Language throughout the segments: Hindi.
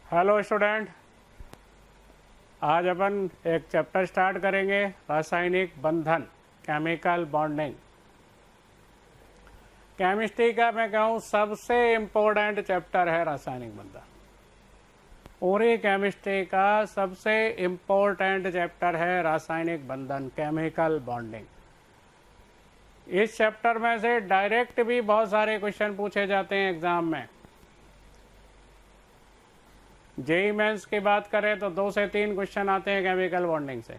हेलो स्टूडेंट, आज अपन एक चैप्टर स्टार्ट करेंगे, रासायनिक बंधन, केमिकल बॉन्डिंग। केमिस्ट्री का मैं कहूँ सबसे इम्पोर्टेंट चैप्टर है रासायनिक बंधन। पूरी केमिस्ट्री का सबसे इम्पोर्टेंट चैप्टर है रासायनिक बंधन, केमिकल बॉन्डिंग। इस चैप्टर में से डायरेक्ट भी बहुत सारे क्वेश्चन पूछे जाते हैं एग्जाम में। जेई मेंस की बात करें तो 2 से 3 क्वेश्चन आते हैं केमिकल बॉन्डिंग से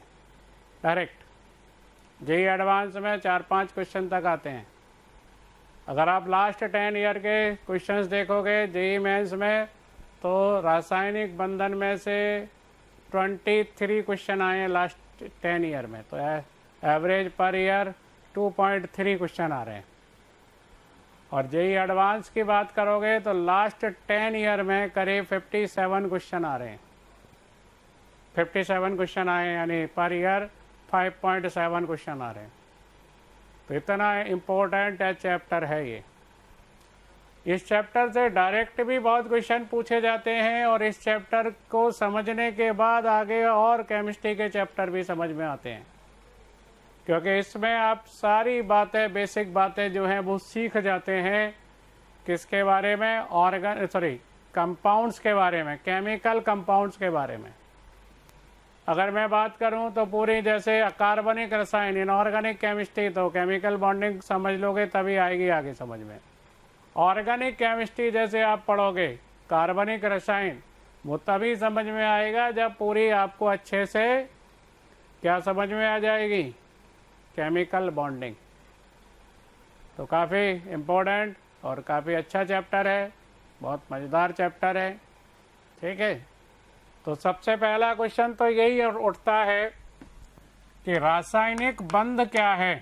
डायरेक्ट। जेई एडवांस में 4-5 क्वेश्चन तक आते हैं। अगर आप लास्ट 10 ईयर के क्वेश्चंस देखोगे जेई मेंस में, तो रासायनिक बंधन में से 23 क्वेश्चन आए हैं लास्ट 10 ईयर में। तो एवरेज पर ईयर 2.3 क्वेश्चन आ रहे हैं। और जेई एडवांस की बात करोगे तो लास्ट 10 ईयर में करीब 57 क्वेश्चन आ रहे हैं। 57 क्वेश्चन आए, यानी पर ईयर 5.7 क्वेश्चन आ रहे हैं। तो इतना इम्पोर्टेंट चैप्टर है ये। इस चैप्टर से डायरेक्ट भी बहुत क्वेश्चन पूछे जाते हैं, और इस चैप्टर को समझने के बाद आगे और केमिस्ट्री के चैप्टर भी समझ में आते हैं, क्योंकि इसमें आप सारी बातें, बेसिक बातें जो हैं वो सीख जाते हैं। किसके बारे में? कंपाउंड्स के बारे में, केमिकल कंपाउंड्स के बारे में। अगर मैं बात करूं तो पूरी जैसे कार्बनिक रसायन, इनऑर्गेनिक केमिस्ट्री, तो केमिकल बॉन्डिंग समझ लोगे तभी आएगी आगे समझ में। ऑर्गेनिक केमिस्ट्री जैसे आप पढ़ोगे, कार्बनिक रसायन, वो तभी समझ में आएगा जब पूरी आपको अच्छे से क्या समझ में आ जाएगी, केमिकल बॉन्डिंग। तो काफ़ी इम्पोर्टेंट और काफ़ी अच्छा चैप्टर है, बहुत मज़ेदार चैप्टर है। ठीक है, तो सबसे पहला क्वेश्चन तो यही उठता है कि रासायनिक बंध क्या है।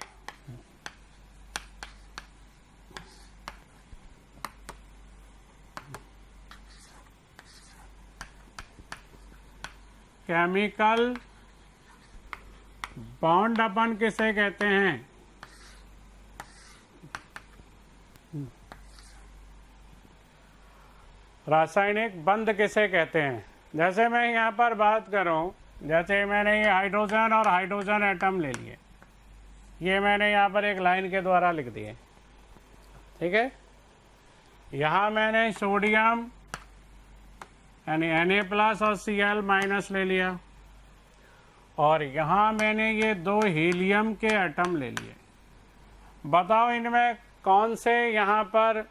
केमिकल बॉन्ड अपन किसे कहते हैं? रासायनिक बंध किसे कहते हैं? जैसे मैं यहाँ पर बात करूँ, जैसे मैंने ये हाइड्रोजन और हाइड्रोजन एटम ले लिए, ये मैंने यहाँ पर एक लाइन के द्वारा लिख दिए। ठीक है, यहाँ मैंने सोडियम यानी Na+ और Cl- ले लिया, और यहाँ मैंने ये 2 हीलियम के एटम ले लिए। बताओ इनमें कौन से यहाँ पर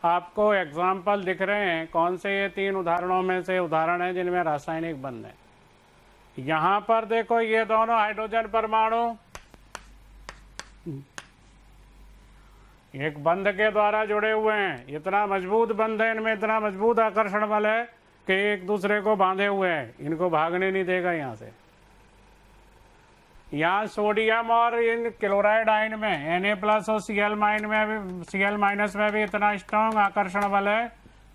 आपको एग्जाम्पल दिख रहे हैं, कौन से ये 3 उदाहरणों में से उदाहरण हैं जिनमें रासायनिक बंध है? यहाँ पर देखो, ये दोनों हाइड्रोजन परमाणु एक बंध के द्वारा जुड़े हुए हैं। इतना मजबूत बंध है इनमें, इतना मजबूत आकर्षण बल है कि एक दूसरे को बांधे हुए हैं, इनको भागने नहीं देगा यहाँ से। यहाँ सोडियम और इन क्लोराइड आयन में Na+ और Cl- में भी इतना स्ट्रॉन्ग आकर्षण बल है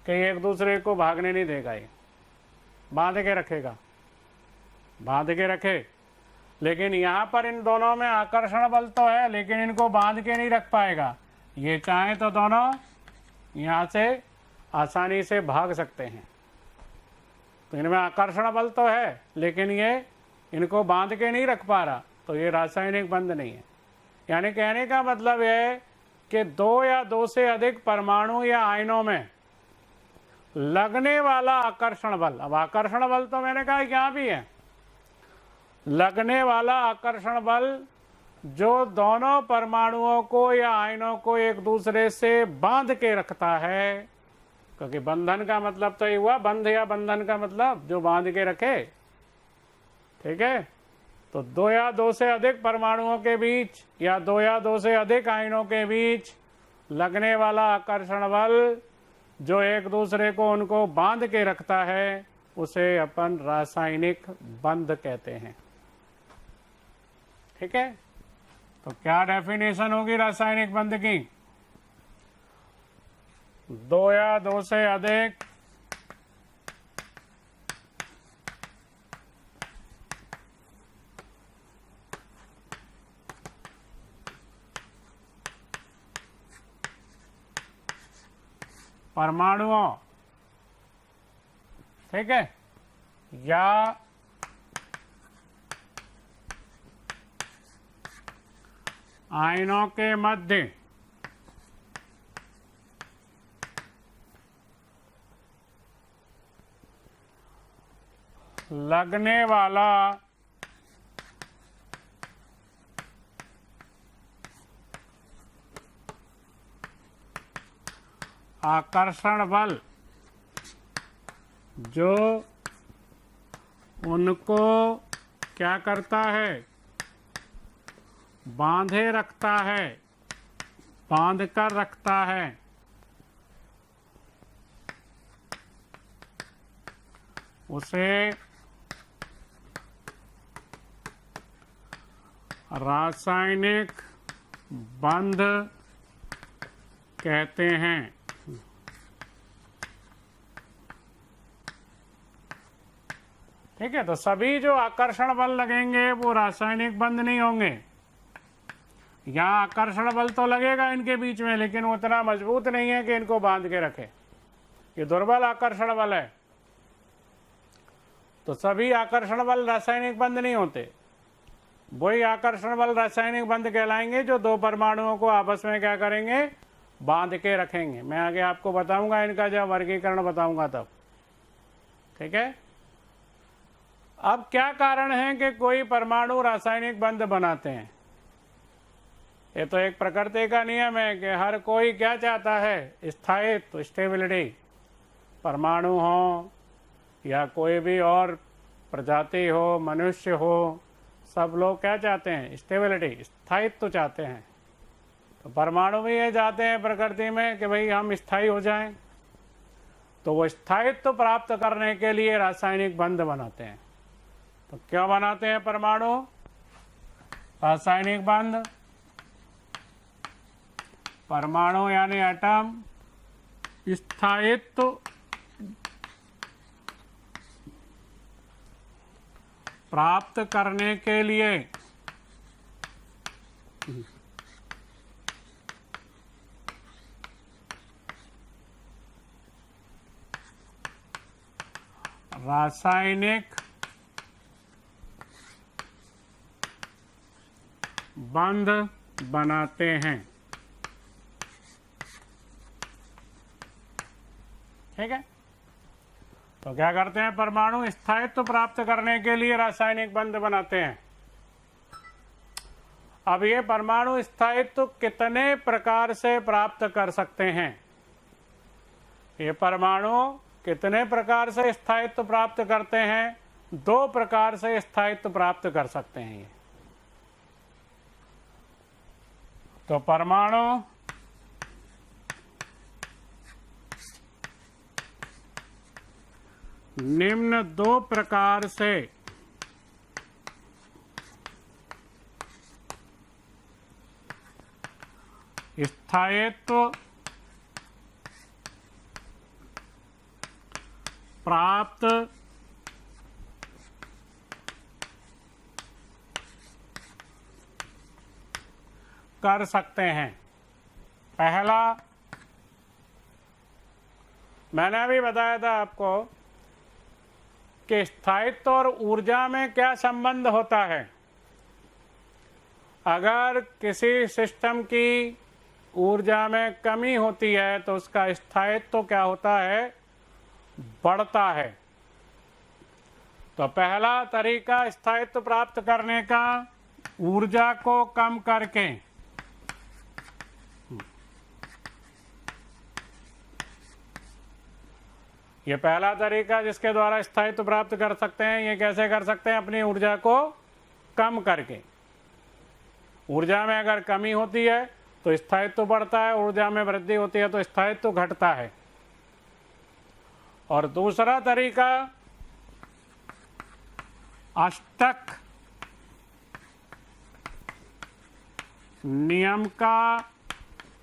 कि एक दूसरे को भागने नहीं देगा, ये बांध के रखेगा, बांध के रखे। लेकिन यहाँ पर इन दोनों में आकर्षण बल तो है, लेकिन इनको बांध के नहीं रख पाएगा। ये चाहे तो दोनों यहाँ से आसानी से भाग सकते हैं। तो इनमें आकर्षण बल तो है, लेकिन ये इनको बांध के नहीं रख पा रहा, तो ये रासायनिक बंध नहीं है। यानी कहने का मतलब है कि 2 या 2 से अधिक परमाणु या आयनों में लगने वाला आकर्षण बल, अब आकर्षण बल तो मैंने कहा यहाँ भी है, लगने वाला आकर्षण बल जो दोनों परमाणुओं को या आयनों को एक दूसरे से बांध के रखता है, क्योंकि बंधन का मतलब तो ये हुआ, बंध या बंधन का मतलब जो बांध के रखे। ठीक है, तो 2 या 2 से अधिक परमाणुओं के बीच या 2 या 2 से अधिक आयनों के बीच लगने वाला आकर्षण बल जो एक दूसरे को उनको बांध के रखता है, उसे अपन रासायनिक बंध कहते हैं। ठीक है, तो क्या डेफिनेशन होगी रासायनिक बंध की? 2 या 2 से अधिक परमाणुओं, ठीक है, या आयनों के मध्य लगने वाला आकर्षण बल जो उनको क्या करता है, बांधे रखता है, बांध कर रखता है, उसे रासायनिक बंध कहते हैं। ठीक है, तो सभी जो आकर्षण बल लगेंगे वो रासायनिक बंध नहीं होंगे। यहाँ आकर्षण बल तो लगेगा इनके बीच में, लेकिन वो उतना मजबूत नहीं है कि इनको बांध के रखे। ये दुर्बल आकर्षण बल है। तो सभी आकर्षण बल रासायनिक बंध नहीं होते। वही आकर्षण बल रासायनिक बंध कहलाएंगे जो दो परमाणुओं को आपस में क्या करेंगे, बांध के रखेंगे। मैं आगे आपको बताऊंगा, इनका जब वर्गीकरण बताऊंगा तब। ठीक है, अब क्या कारण है कि कोई परमाणु रासायनिक बंध बनाते हैं? ये तो एक प्रकृति का नियम है कि हर कोई क्या चाहता है, स्थायित्व, स्टेबिलिटी। परमाणु हो या कोई भी और प्रजाति हो, मनुष्य हो, सब लोग क्या चाहते हैं, स्टेबिलिटी, स्थायित्व चाहते हैं। तो परमाणु भी ये चाहते हैं प्रकृति में कि भाई हम स्थायी हो जाएं। तो वो स्थायित्व प्राप्त करने के लिए रासायनिक बंध बनाते हैं। तो क्यों बनाते हैं परमाणु रासायनिक बंध? परमाणु यानी एटम स्थायित्व प्राप्त करने के लिए रासायनिक बंध बनाते हैं। ठीक है, तो क्या करते हैं परमाणु, स्थायित्व प्राप्त करने के लिए रासायनिक बंध बनाते हैं। अब ये परमाणु स्थायित्व कितने प्रकार से प्राप्त कर सकते हैं? ये परमाणु कितने प्रकार से स्थायित्व प्राप्त करते हैं? दो प्रकार से स्थायित्व प्राप्त कर सकते हैं ये। तो परमाणु निम्न दो प्रकार से स्थायित्व प्राप्त कर सकते हैं। पहला, मैंने अभी बताया था आपको कि स्थायित्व और ऊर्जा में क्या संबंध होता है। अगर किसी सिस्टम की ऊर्जा में कमी होती है तो उसका स्थायित्व क्या होता है, बढ़ता है। तो पहला तरीका स्थायित्व प्राप्त करने का, ऊर्जा को कम करके ये पहला तरीका जिसके द्वारा स्थायित्व प्राप्त कर सकते हैं। ये कैसे कर सकते हैं? अपनी ऊर्जा को कम करके। ऊर्जा में अगर कमी होती है तो स्थायित्व बढ़ता है, ऊर्जा में वृद्धि होती है तो स्थायित्व घटता है। और दूसरा तरीका, अष्टक नियम का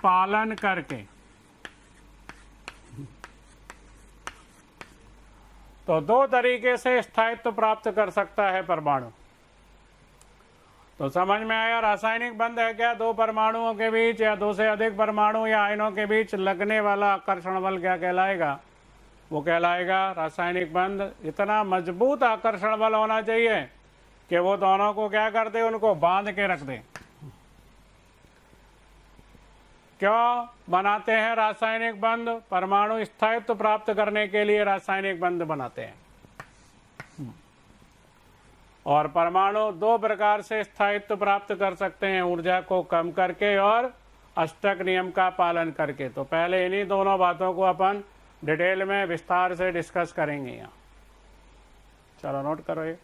पालन करके। तो दो तरीके से स्थायित्व प्राप्त कर सकता है परमाणु। तो समझ में आया रासायनिक बंध है क्या? दो परमाणुओं के बीच या दो से अधिक परमाणु या आयनों के बीच लगने वाला आकर्षण बल क्या कहलाएगा? वो कहलाएगा रासायनिक बंध। इतना मजबूत आकर्षण बल होना चाहिए कि वो दोनों को क्या कर दे, उनको बांध के रख दे। क्यों बनाते हैं रासायनिक बंध? परमाणु स्थायित्व प्राप्त करने के लिए रासायनिक बंध बनाते हैं। और परमाणु दो प्रकार से स्थायित्व प्राप्त कर सकते हैं, ऊर्जा को कम करके और अष्टक नियम का पालन करके। तो पहले इन्हीं दोनों बातों को अपन डिटेल में विस्तार से डिस्कस करेंगे यहाँ। चलो नोट करो ये।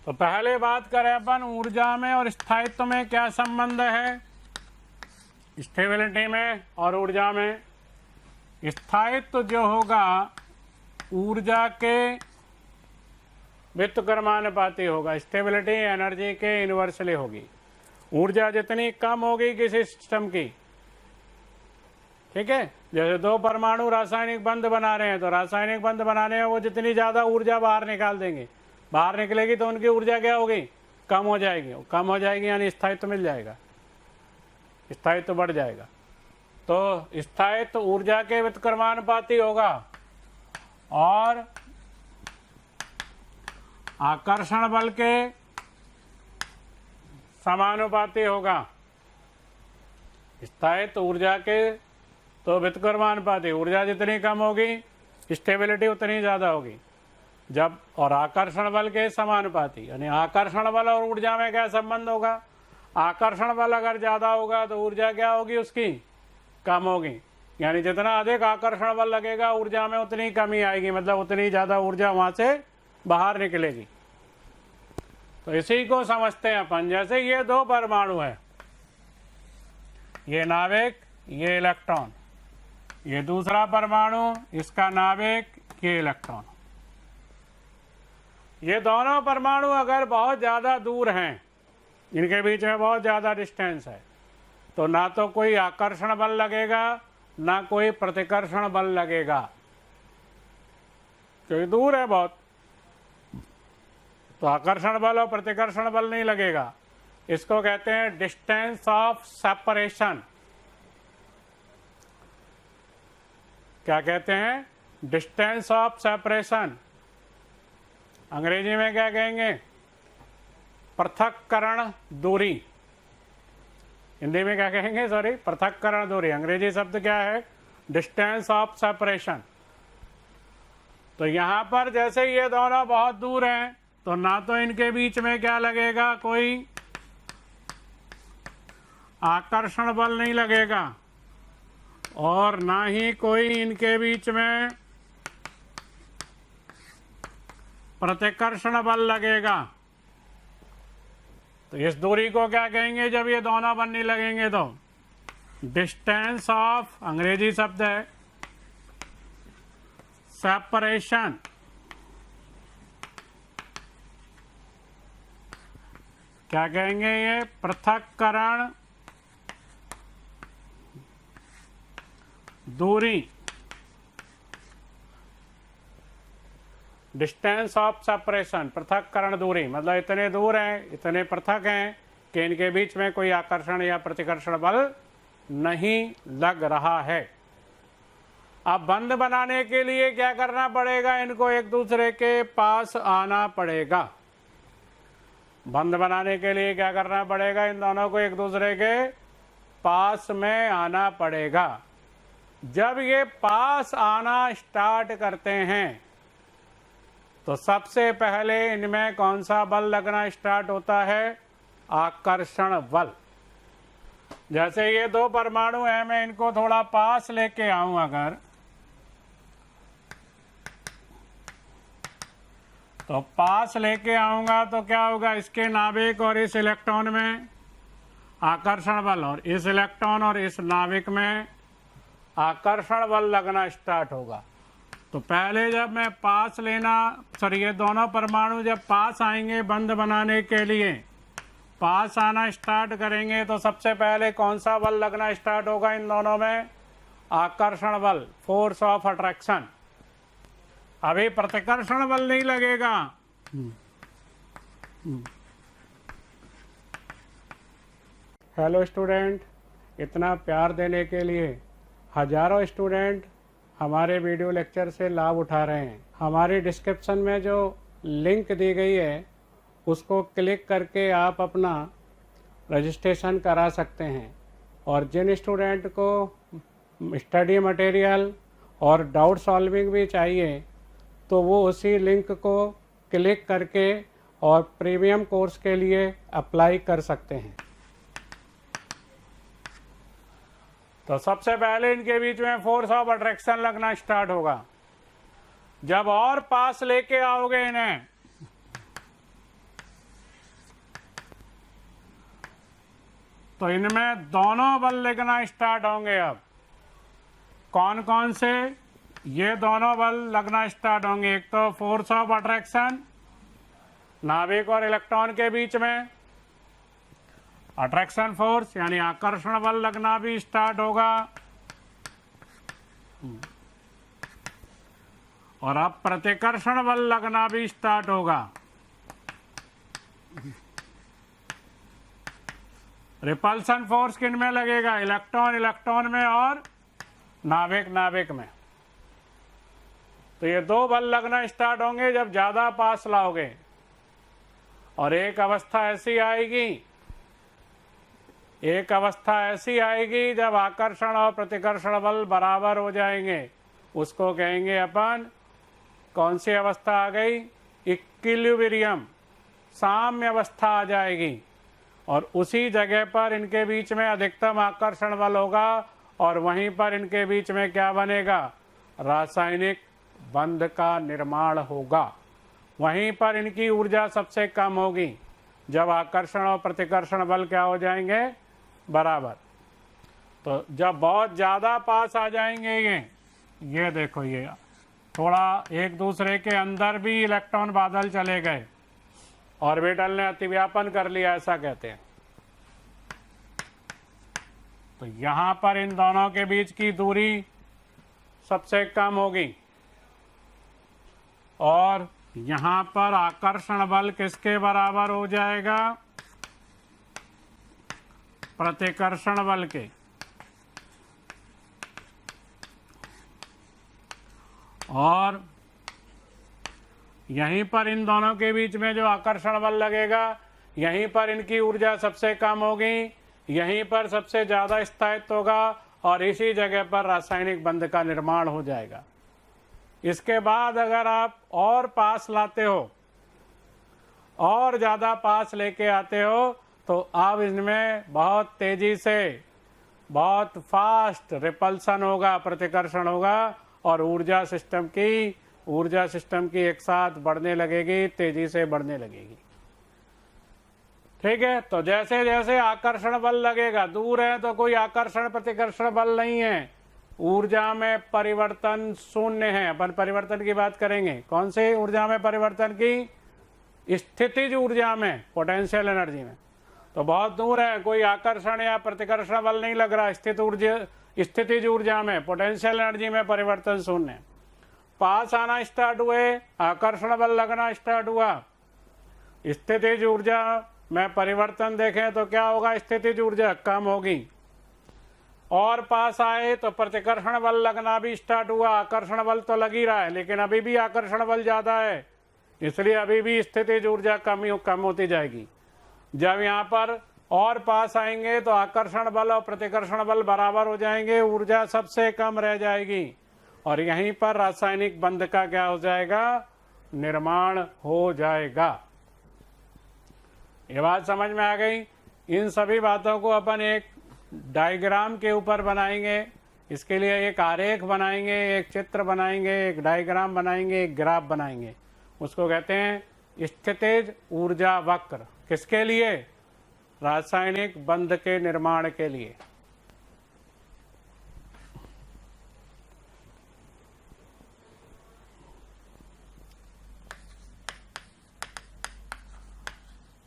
तो पहले बात करें अपन ऊर्जा में और स्थायित्व में क्या संबंध है। स्टेबिलिटी में और ऊर्जा में स्थायित्व जो होगा ऊर्जा के व्युत्क्रमानुपाती होगा। स्टेबिलिटी एनर्जी के इनवर्सली होगी। ऊर्जा जितनी कम होगी किसी सिस्टम की, ठीक है, जैसे दो परमाणु रासायनिक बंध बना रहे हैं, तो रासायनिक बंध बनाने में वो जितनी ज्यादा ऊर्जा बाहर निकाल देंगे, बाहर निकलेगी तो उनकी ऊर्जा क्या होगी? कम हो जाएगी। कम हो जाएगी यानी स्थायित्व मिल जाएगा, स्थायित्व बढ़ जाएगा। तो स्थायित्व ऊर्जा के व्युत्क्रमानुपाती होगा और आकर्षण बल के समानुपाती होगा। स्थायित्व ऊर्जा के तो व्युत्क्रमानुपाती, ऊर्जा जितनी कम होगी स्टेबिलिटी उतनी ज्यादा होगी। जब और आकर्षण बल के समानुपाती, यानी आकर्षण बल और ऊर्जा में क्या संबंध होगा? आकर्षण बल अगर ज्यादा होगा तो ऊर्जा क्या होगी उसकी? कम होगी। यानी जितना अधिक आकर्षण बल लगेगा ऊर्जा में उतनी कमी आएगी, मतलब उतनी ज्यादा ऊर्जा वहां से बाहर निकलेगी। तो इसी को समझते हैं अपन। जैसे ये दो परमाणु है, ये नाभिक, ये इलेक्ट्रॉन, ये दूसरा परमाणु, इसका नाभिक, ये इलेक्ट्रॉन। ये दोनों परमाणु अगर बहुत ज्यादा दूर हैं, इनके बीच में बहुत ज्यादा डिस्टेंस है, तो ना तो कोई आकर्षण बल लगेगा ना कोई प्रतिकर्षण बल लगेगा, क्योंकि दूर है बहुत, तो आकर्षण बल और प्रतिकर्षण बल नहीं लगेगा। इसको कहते हैं डिस्टेंस ऑफ सेपरेशन। क्या कहते हैं? Distance of separation. अंग्रेजी में क्या कहेंगे? पृथक्करण दूरी। हिंदी में क्या कहेंगे? सॉरी, पृथक्करण दूरी। अंग्रेजी शब्द क्या है? Distance of separation. तो यहां पर जैसे ये दोनों बहुत दूर हैं, तो ना तो इनके बीच में क्या लगेगा? कोई आकर्षण बल नहीं लगेगा और ना ही कोई इनके बीच में प्रतिकर्षण बल लगेगा। तो इस दूरी को क्या कहेंगे जब ये दोनों बल नहीं लगेंगे? तो डिस्टेंस ऑफ, अंग्रेजी शब्द है, सेपरेशन। क्या कहेंगे? ये पृथक्करण दूरी, डिस्टेंस ऑफ सेपरेशन, पृथक्करण दूरी। मतलब इतने दूर हैं, इतने पृथक हैं कि इनके बीच में कोई आकर्षण या प्रतिकर्षण बल नहीं लग रहा है। अब बंध बनाने के लिए क्या करना पड़ेगा? इनको एक दूसरे के पास आना पड़ेगा। बंध बनाने के लिए क्या करना पड़ेगा? इन दोनों को एक दूसरे के पास में आना पड़ेगा। जब ये पास आना स्टार्ट करते हैं तो सबसे पहले इनमें कौन सा बल लगना स्टार्ट होता है? आकर्षण बल। जैसे ये दो परमाणु हैं, मैं इनको थोड़ा पास लेके आऊं अगर, तो पास लेके आऊंगा तो क्या होगा? इसके नाभिक और इस इलेक्ट्रॉन में आकर्षण बल और इस इलेक्ट्रॉन और इस नाभिक में आकर्षण बल लगना स्टार्ट होगा। तो पहले जब मैं पास लेना, सॉरी, ये दोनों परमाणु जब पास आएंगे बंध बनाने के लिए, पास आना स्टार्ट करेंगे, तो सबसे पहले कौन सा बल लगना स्टार्ट होगा इन दोनों में? आकर्षण बल, फोर्स ऑफ अट्रैक्शन। अभी प्रतिकर्षण बल नहीं लगेगा, हेलो स्टूडेंट, इतना प्यार देने के लिए हजारों स्टूडेंट हमारे वीडियो लेक्चर से लाभ उठा रहे हैं। हमारी डिस्क्रिप्शन में जो लिंक दी गई है उसको क्लिक करके आप अपना रजिस्ट्रेशन करा सकते हैं। और जिन स्टूडेंट को स्टडी मटेरियल और डाउट सॉल्विंग भी चाहिए तो वो उसी लिंक को क्लिक करके और प्रीमियम कोर्स के लिए अप्लाई कर सकते हैं। तो सबसे पहले इनके बीच में फोर्स ऑफ अट्रैक्शन लगना स्टार्ट होगा। जब और पास लेके आओगे इन्हें तो इनमें दोनों बल लगना स्टार्ट होंगे। अब कौन कौन से? ये दोनों बल लगना स्टार्ट होंगे। एक तो फोर्स ऑफ अट्रैक्शन नाभिक और इलेक्ट्रॉन के बीच में, अट्रैक्शन फोर्स यानी आकर्षण बल लगना भी स्टार्ट होगा। और अब प्रतिकर्षण बल लगना भी स्टार्ट होगा। रिपल्सन फोर्स किन में लगेगा? इलेक्ट्रॉन इलेक्ट्रॉन में और नाभिक नाभिक में। तो ये दो बल लगना स्टार्ट होंगे जब ज्यादा पास लाओगे। और एक अवस्था ऐसी आएगी जब आकर्षण और प्रतिकर्षण बल बराबर हो जाएंगे। उसको कहेंगे अपन, कौन सी अवस्था आ गई? इक्विलिब्रियम, साम्य अवस्था आ जाएगी। और उसी जगह पर इनके बीच में अधिकतम आकर्षण बल होगा और वहीं पर इनके बीच में क्या बनेगा? रासायनिक बंध का निर्माण होगा। वहीं पर इनकी ऊर्जा सबसे कम होगी जब आकर्षण और प्रतिकर्षण बल क्या हो जाएंगे? बराबर। तो जब बहुत ज़्यादा पास आ जाएंगे ये देखो, ये थोड़ा एक दूसरे के अंदर भी इलेक्ट्रॉन बादल चले गए, ऑर्बिटल ने अतिव्यापन कर लिया, ऐसा कहते हैं। तो यहां पर इन दोनों के बीच की दूरी सबसे कम होगी और यहां पर आकर्षण बल किसके बराबर हो जाएगा? प्रतिकर्षण बल के। और यहीं पर इन दोनों के बीच में जो आकर्षण बल लगेगा, यहीं पर इनकी ऊर्जा सबसे कम होगी, यहीं पर सबसे ज्यादा स्थायित्व होगा और इसी जगह पर रासायनिक बंध का निर्माण हो जाएगा। इसके बाद अगर आप और पास लाते हो, और ज्यादा पास लेके आते हो, तो अब इनमें बहुत तेजी से, बहुत फास्ट रिपल्सन होगा, प्रतिकर्षण होगा और ऊर्जा सिस्टम की एक साथ बढ़ने लगेगी, तेजी से बढ़ने लगेगी। ठीक है। तो जैसे जैसे आकर्षण बल लगेगा, दूर है तो कोई आकर्षण प्रतिकर्षण बल नहीं है, ऊर्जा में परिवर्तन शून्य है। अपन परिवर्तन की बात करेंगे। कौन से ऊर्जा में परिवर्तन की? स्थितिज ऊर्जा में, पोटेंशियल एनर्जी में। तो बहुत दूर है, कोई आकर्षण या प्रतिकर्षण बल नहीं लग रहा। स्थितिज ऊर्जा में, पोटेंशियल एनर्जी में परिवर्तन शून्य। पास आना स्टार्ट हुए, आकर्षण बल लगना स्टार्ट हुआ। स्थितिज ऊर्जा में परिवर्तन देखें तो क्या होगा? स्थितिज ऊर्जा कम होगी। और पास आए तो प्रतिकर्षण बल लगना भी स्टार्ट हुआ। आकर्षण बल तो लग ही रहा है, लेकिन अभी भी आकर्षण बल ज्यादा है, इसलिए अभी भी स्थितिज ऊर्जा कम होती जाएगी। जब यहाँ पर और पास आएंगे तो आकर्षण बल और प्रतिकर्षण बल बराबर हो जाएंगे, ऊर्जा सबसे कम रह जाएगी और यहीं पर रासायनिक बंध का क्या हो जाएगा? निर्माण हो जाएगा। ये बात समझ में आ गई? इन सभी बातों को अपन एक डायग्राम के ऊपर बनाएंगे। इसके लिए एक आरेख बनाएंगे, एक चित्र बनाएंगे, एक डायग्राम बनाएंगे, एक ग्राफ बनाएंगे। उसको कहते हैं स्थितिज ऊर्जा वक्र। किसके लिए? रासायनिक बंध के निर्माण के लिए।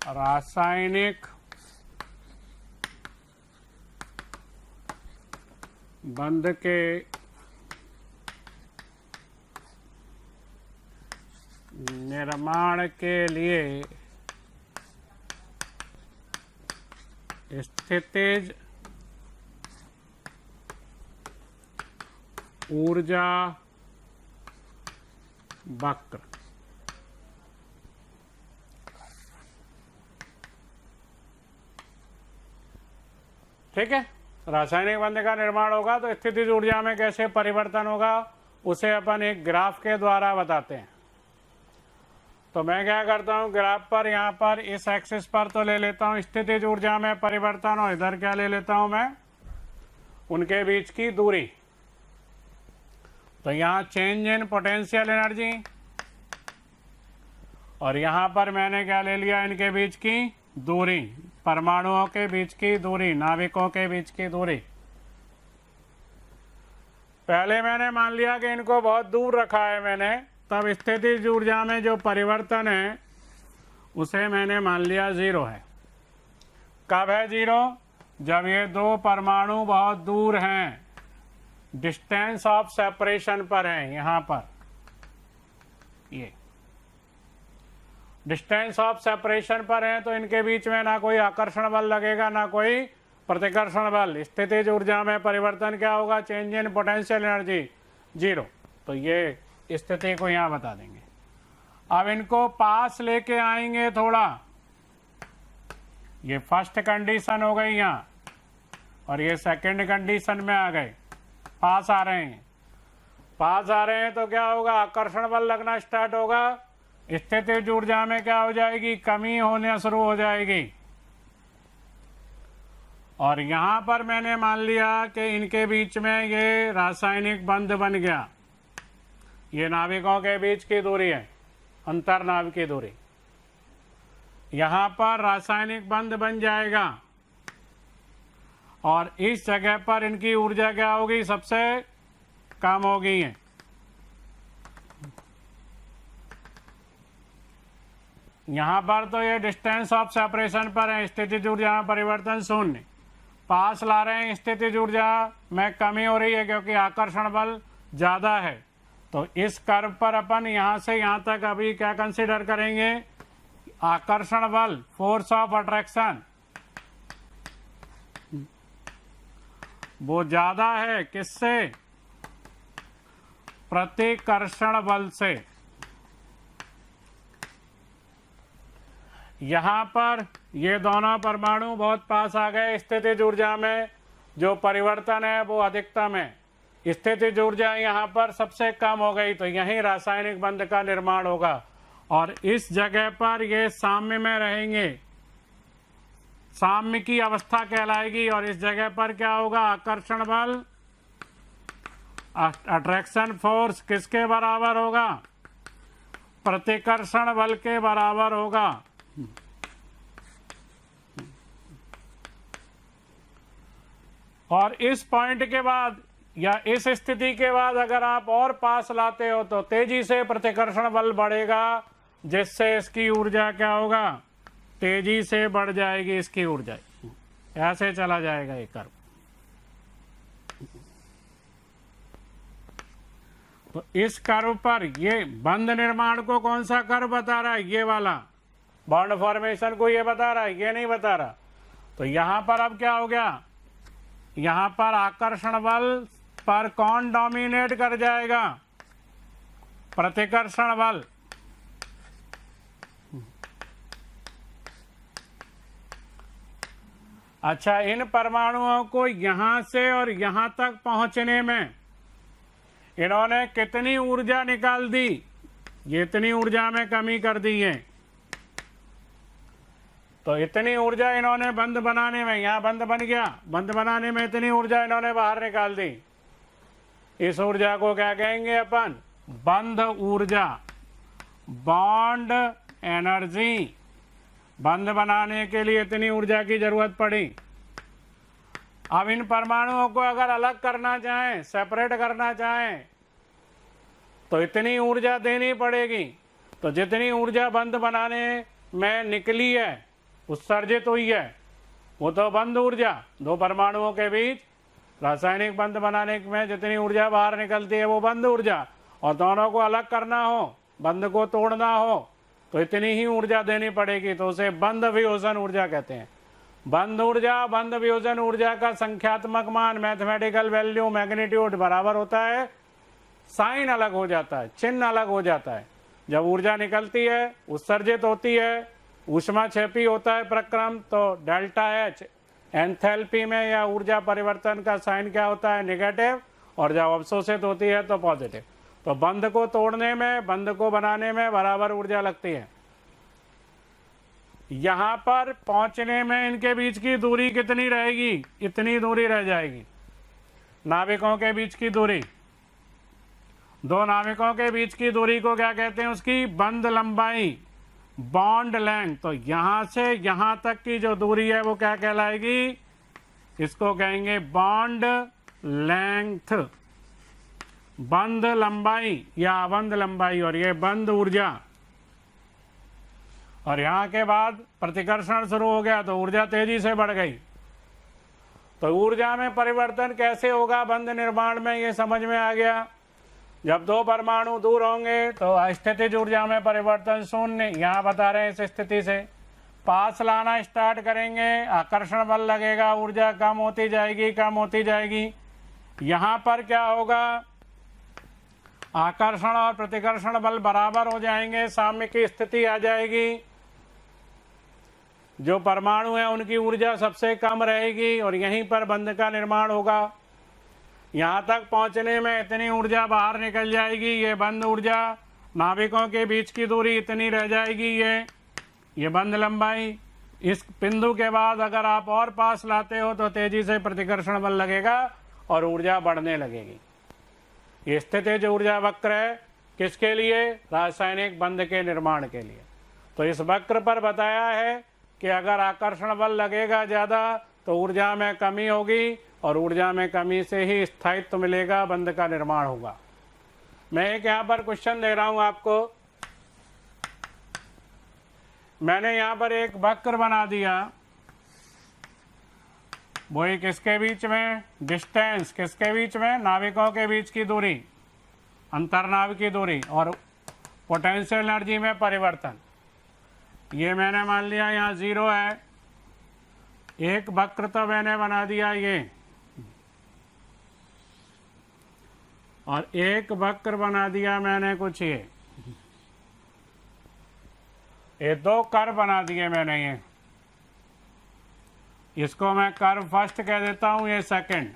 रासायनिक बंध के निर्माण के लिए स्थितिज ऊर्जा वक्र। ठीक है, रासायनिक बंध का निर्माण होगा तो स्थितिज ऊर्जा में कैसे परिवर्तन होगा उसे अपन एक ग्राफ के द्वारा बताते हैं। तो मैं क्या करता हूँ, ग्राफ पर यहाँ पर इस एक्सिस पर तो ले लेता हूँ स्थितिज ऊर्जा में परिवर्तन, और इधर क्या ले लेता हूँ मैं, उनके बीच की दूरी। तो यहाँ चेंज इन पोटेंशियल एनर्जी, और यहाँ पर मैंने क्या ले लिया, इनके बीच की दूरी, परमाणुओं के बीच की दूरी, नाविकों के बीच की दूरी। पहले मैंने मान लिया कि इनको बहुत दूर रखा है मैंने, तब स्थितिज ऊर्जा में जो परिवर्तन है उसे मैंने मान लिया 0 है। कब है 0? जब ये दो परमाणु बहुत दूर हैं, डिस्टेंस ऑफ सेपरेशन पर है। यहाँ पर ये डिस्टेंस ऑफ सेपरेशन पर है, तो इनके बीच में ना कोई आकर्षण बल लगेगा ना कोई प्रतिकर्षण बल। स्थितिज ऊर्जा में परिवर्तन क्या होगा, चेंज इन पोटेंशियल एनर्जी 0। तो ये स्थिति को यहाँ बता देंगे। अब इनको पास लेके आएंगे थोड़ा, ये फर्स्ट कंडीशन हो गई यहाँ, और ये सेकंड कंडीशन में आ गए, पास आ रहे हैं। पास आ रहे हैं तो क्या होगा, आकर्षण बल लगना स्टार्ट होगा। स्थितिज ऊर्जा में क्या हो जाएगी, कमी होने शुरू हो जाएगी। और यहां पर मैंने मान लिया कि इनके बीच में ये रासायनिक बंध बन गया। ये नाविकों के बीच की दूरी है, अंतर्नाव की दूरी। यहां पर रासायनिक बंध बन जाएगा, और इस जगह पर इनकी ऊर्जा क्या होगी, सबसे कम होगी है। यहां पर तो ये डिस्टेंस ऑफ सेपरेशन पर है, स्थितिज ऊर्जा में परिवर्तन 0। पास ला रहे हैं, स्थितिज ऊर्जा में कमी हो रही है क्योंकि आकर्षण बल ज्यादा है। तो इस कर्व पर अपन यहां से यहां तक अभी क्या कंसीडर करेंगे, आकर्षण बल, फोर्स ऑफ अट्रैक्शन, वो ज्यादा है किससे, प्रतिकर्षण बल से। यहां पर ये दोनों परमाणु बहुत पास आ गए, स्थितिज ऊर्जा में जो परिवर्तन है वो अधिकतम है, स्थितिज ऊर्जा यहाँ पर सबसे कम हो गई। तो यहीं रासायनिक बंध का निर्माण होगा, और इस जगह पर ये साम्य में रहेंगे, साम्य की अवस्था कहलाएगी। और इस जगह पर क्या होगा, आकर्षण बल, अट्रैक्शन फोर्स किसके बराबर होगा, प्रतिकर्षण बल के बराबर होगा। और इस पॉइंट के बाद या इस स्थिति के बाद अगर आप और पास लाते हो तो तेजी से प्रतिकर्षण बल बढ़ेगा, जिससे इसकी ऊर्जा क्या होगा, तेजी से बढ़ जाएगी इसकी ऊर्जा। ऐसे चला जाएगा ये कर्व। तो इस कर्व पर ये बंध निर्माण को कौन सा कर्व बता रहा है, ये वाला बॉन्ड फॉर्मेशन को ये बता रहा है, ये नहीं बता रहा। तो यहां पर अब क्या हो गया, यहां पर आकर्षण बल पर कौन डोमिनेट कर जाएगा, प्रतिकर्षण बल। अच्छा, इन परमाणुओं को यहां से और यहां तक पहुंचने में इन्होंने कितनी ऊर्जा निकाल दी, ये इतनी ऊर्जा में कमी कर दी है। तो इतनी ऊर्जा इन्होंने बंध बनाने में, यहाँ बंध बन गया, बंध बनाने में इतनी ऊर्जा इन्होंने बाहर निकाल दी। इस ऊर्जा को क्या कहेंगे अपन, बंध ऊर्जा, बॉन्ड एनर्जी। बंध बनाने के लिए इतनी ऊर्जा की जरूरत पड़ी। अब इन परमाणुओं को अगर अलग करना चाहें, सेपरेट करना चाहें, तो इतनी ऊर्जा देनी पड़ेगी। तो जितनी ऊर्जा बंध बनाने में निकली है, उत्सर्जित हुई है, वो तो बंध ऊर्जा, दो परमाणुओं के बीच रासायनिक बंध बनाने में जितनी ऊर्जा बाहर निकलती है वो बंध ऊर्जा। और दोनों को अलग करना हो, बंध को तोड़ना हो तो इतनी ही ऊर्जा देनी पड़ेगी, तो उसे बंध वियोजन ऊर्जा कहते हैं। बंध ऊर्जा, बंध वियोजन ऊर्जा का संख्यात्मक मान, मैथमेटिकल वैल्यू, मैग्नीट्यूड बराबर होता है, साइन अलग हो जाता है, चिन्ह अलग हो जाता है। जब ऊर्जा निकलती है, उत्सर्जित होती है, ऊष्माक्षेपी होता है प्रक्रम, तो डेल्टा एच। एंथैल्पी में या ऊर्जा परिवर्तन का साइन क्या होता है, नेगेटिव, और जब अवशोषित होती है तो पॉजिटिव। तो बंध को तोड़ने में, बंध को बनाने में बराबर ऊर्जा लगती है। यहां पर पहुंचने में इनके बीच की दूरी कितनी रहेगी, इतनी दूरी रह जाएगी। नाविकों के बीच की दूरी, दो नाविकों के बीच की दूरी को क्या कहते हैं, उसकी बंध लंबाई, बॉन्ड लेंथ। तो यहां से यहां तक की जो दूरी है वो क्या कहलाएगी, इसको कहेंगे बॉन्ड लेंथ, बंध लंबाई या अबंध लंबाई, और ये बंध ऊर्जा। और यहां के बाद प्रतिकर्षण शुरू हो गया तो ऊर्जा तेजी से बढ़ गई। तो ऊर्जा में परिवर्तन कैसे होगा बंध निर्माण में, ये समझ में आ गया। जब दो परमाणु दूर होंगे तो अस्थितिज ऊर्जा में परिवर्तन शून्य, यहाँ बता रहे हैं। इस स्थिति से पास लाना स्टार्ट करेंगे, आकर्षण बल लगेगा, ऊर्जा कम होती जाएगी, कम होती जाएगी। यहाँ पर क्या होगा, आकर्षण और प्रतिकर्षण बल बराबर हो जाएंगे, साम्य की स्थिति आ जाएगी। जो परमाणु है उनकी ऊर्जा सबसे कम रहेगी और यहीं पर बंध का निर्माण होगा। यहाँ तक पहुँचने में इतनी ऊर्जा बाहर निकल जाएगी, ये बंध ऊर्जा। नाविकों के बीच की दूरी इतनी रह जाएगी, ये बंध लंबाई। इस बिंदु के बाद अगर आप और पास लाते हो तो तेजी से प्रतिकर्षण बल लगेगा और ऊर्जा बढ़ने लगेगी। ये स्थितिज ऊर्जा वक्र है, किसके लिए, रासायनिक बंध के निर्माण के लिए। तो इस वक्र पर बताया है कि अगर आकर्षण बल लगेगा ज़्यादा तो ऊर्जा में कमी होगी, और ऊर्जा में कमी से ही स्थायित्व मिलेगा, बंध का निर्माण होगा। मैं एक यहाँ पर क्वेश्चन दे रहा हूँ आपको। मैंने यहाँ पर एक वक्र बना दिया, वही किसके बीच में, डिस्टेंस, किसके बीच में, नाविकों के बीच की दूरी, अंतर्नाविकीय दूरी, और पोटेंशियल एनर्जी में परिवर्तन। ये मैंने मान लिया यहाँ 0 है। एक वक्र तो मैंने बना दिया ये, और एक वक्र बना दिया मैंने कुछ ये दो कर्व बना दिए मैंने। ये इसको मैं कर्व फर्स्ट कह देता हूं, ये सेकंड,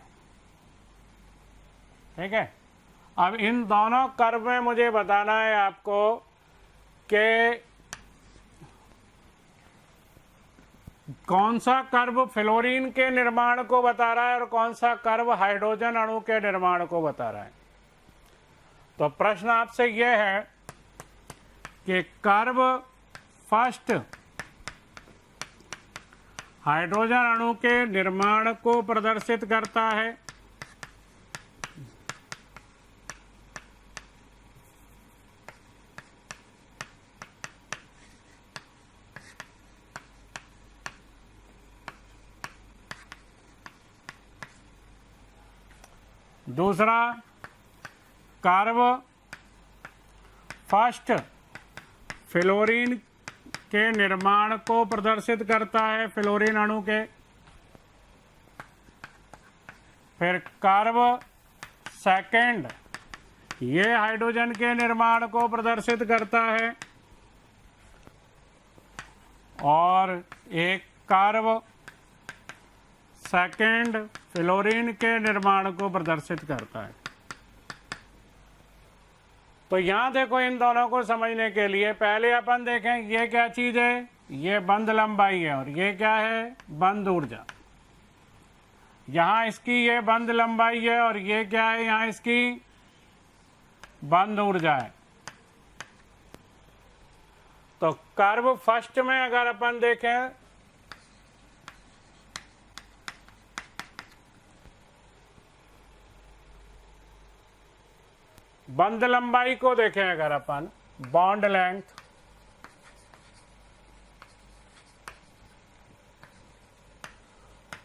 ठीक है। अब इन दोनों कर्व में मुझे बताना है आपको कि कौन सा कर्व फ्लोरीन के निर्माण को बता रहा है और कौन सा कर्व हाइड्रोजन अणु के निर्माण को बता रहा है। तो प्रश्न आपसे यह है कि कर्व फर्स्ट हाइड्रोजन अणु के निर्माण को प्रदर्शित करता है, दूसरा कर्व फर्स्ट फ्लोरीन के निर्माण को प्रदर्शित करता है, फ्लोरीन अणु के। फिर कर्व सेकंड ये हाइड्रोजन के निर्माण को प्रदर्शित करता है, और एक कर्व सेकंड फ्लोरीन के निर्माण को प्रदर्शित करता है। तो यहां देखो, इन दोनों को समझने के लिए पहले अपन देखें ये क्या चीज है, ये बंध लंबाई है, और ये क्या है, बंध ऊर्जा। यहां इसकी ये बंध लंबाई है और ये क्या है, यहां इसकी बंध ऊर्जा है। तो कर्व फर्स्ट में अगर अपन देखें, बंध लंबाई को देखें अगर अपन, बॉन्ड लेंथ,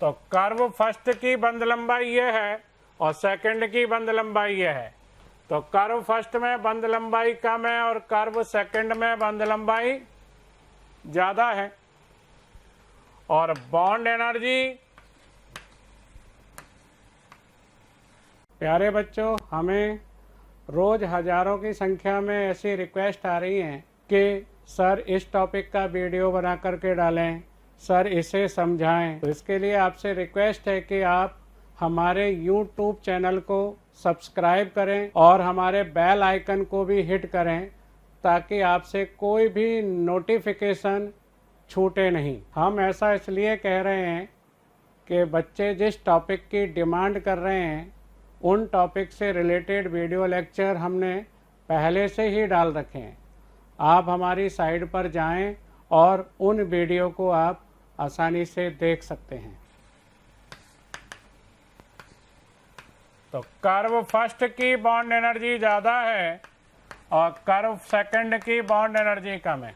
तो कर्व फर्स्ट की बंध लंबाई ये है और सेकंड की बंध लंबाई ये है। तो कर्व फर्स्ट में बंध लंबाई कम है और कर्व सेकंड में बंध लंबाई ज्यादा है। और बॉन्ड एनर्जी, प्यारे बच्चों, हमें रोज हजारों की संख्या में ऐसी रिक्वेस्ट आ रही हैं कि सर इस टॉपिक का वीडियो बना करके डालें, सर इसे समझाएं। तो इसके लिए आपसे रिक्वेस्ट है कि आप हमारे YouTube चैनल को सब्सक्राइब करें और हमारे बेल आइकन को भी हिट करें ताकि आपसे कोई भी नोटिफिकेशन छूटे नहीं। हम ऐसा इसलिए कह रहे हैं कि बच्चे जिस टॉपिक की डिमांड कर रहे हैं उन टॉपिक से रिलेटेड वीडियो लेक्चर हमने पहले से ही डाल रखे हैं। आप हमारी साइट पर जाएं और उन वीडियो को आप आसानी से देख सकते हैं। तो कर्व फर्स्ट की बॉन्ड एनर्जी ज़्यादा है और कर्व सेकंड की बॉन्ड एनर्जी कम है।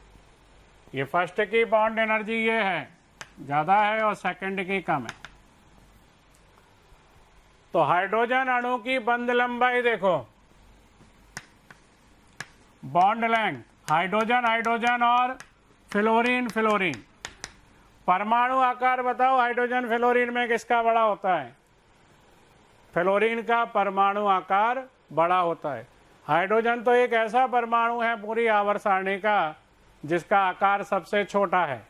ये फर्स्ट की बॉन्ड एनर्जी ये है ज़्यादा है और सेकंड की कम है। तो हाइड्रोजन अणु की बंध लंबाई देखो, बॉन्ड लेंथ, हाइड्रोजन हाइड्रोजन और फ्लोरीन फ्लोरीन। परमाणु आकार बताओ, हाइड्रोजन फ्लोरीन में किसका बड़ा होता है? फ्लोरीन का परमाणु आकार बड़ा होता है। हाइड्रोजन तो एक ऐसा परमाणु है पूरी आवर्त सारणी का जिसका आकार सबसे छोटा है।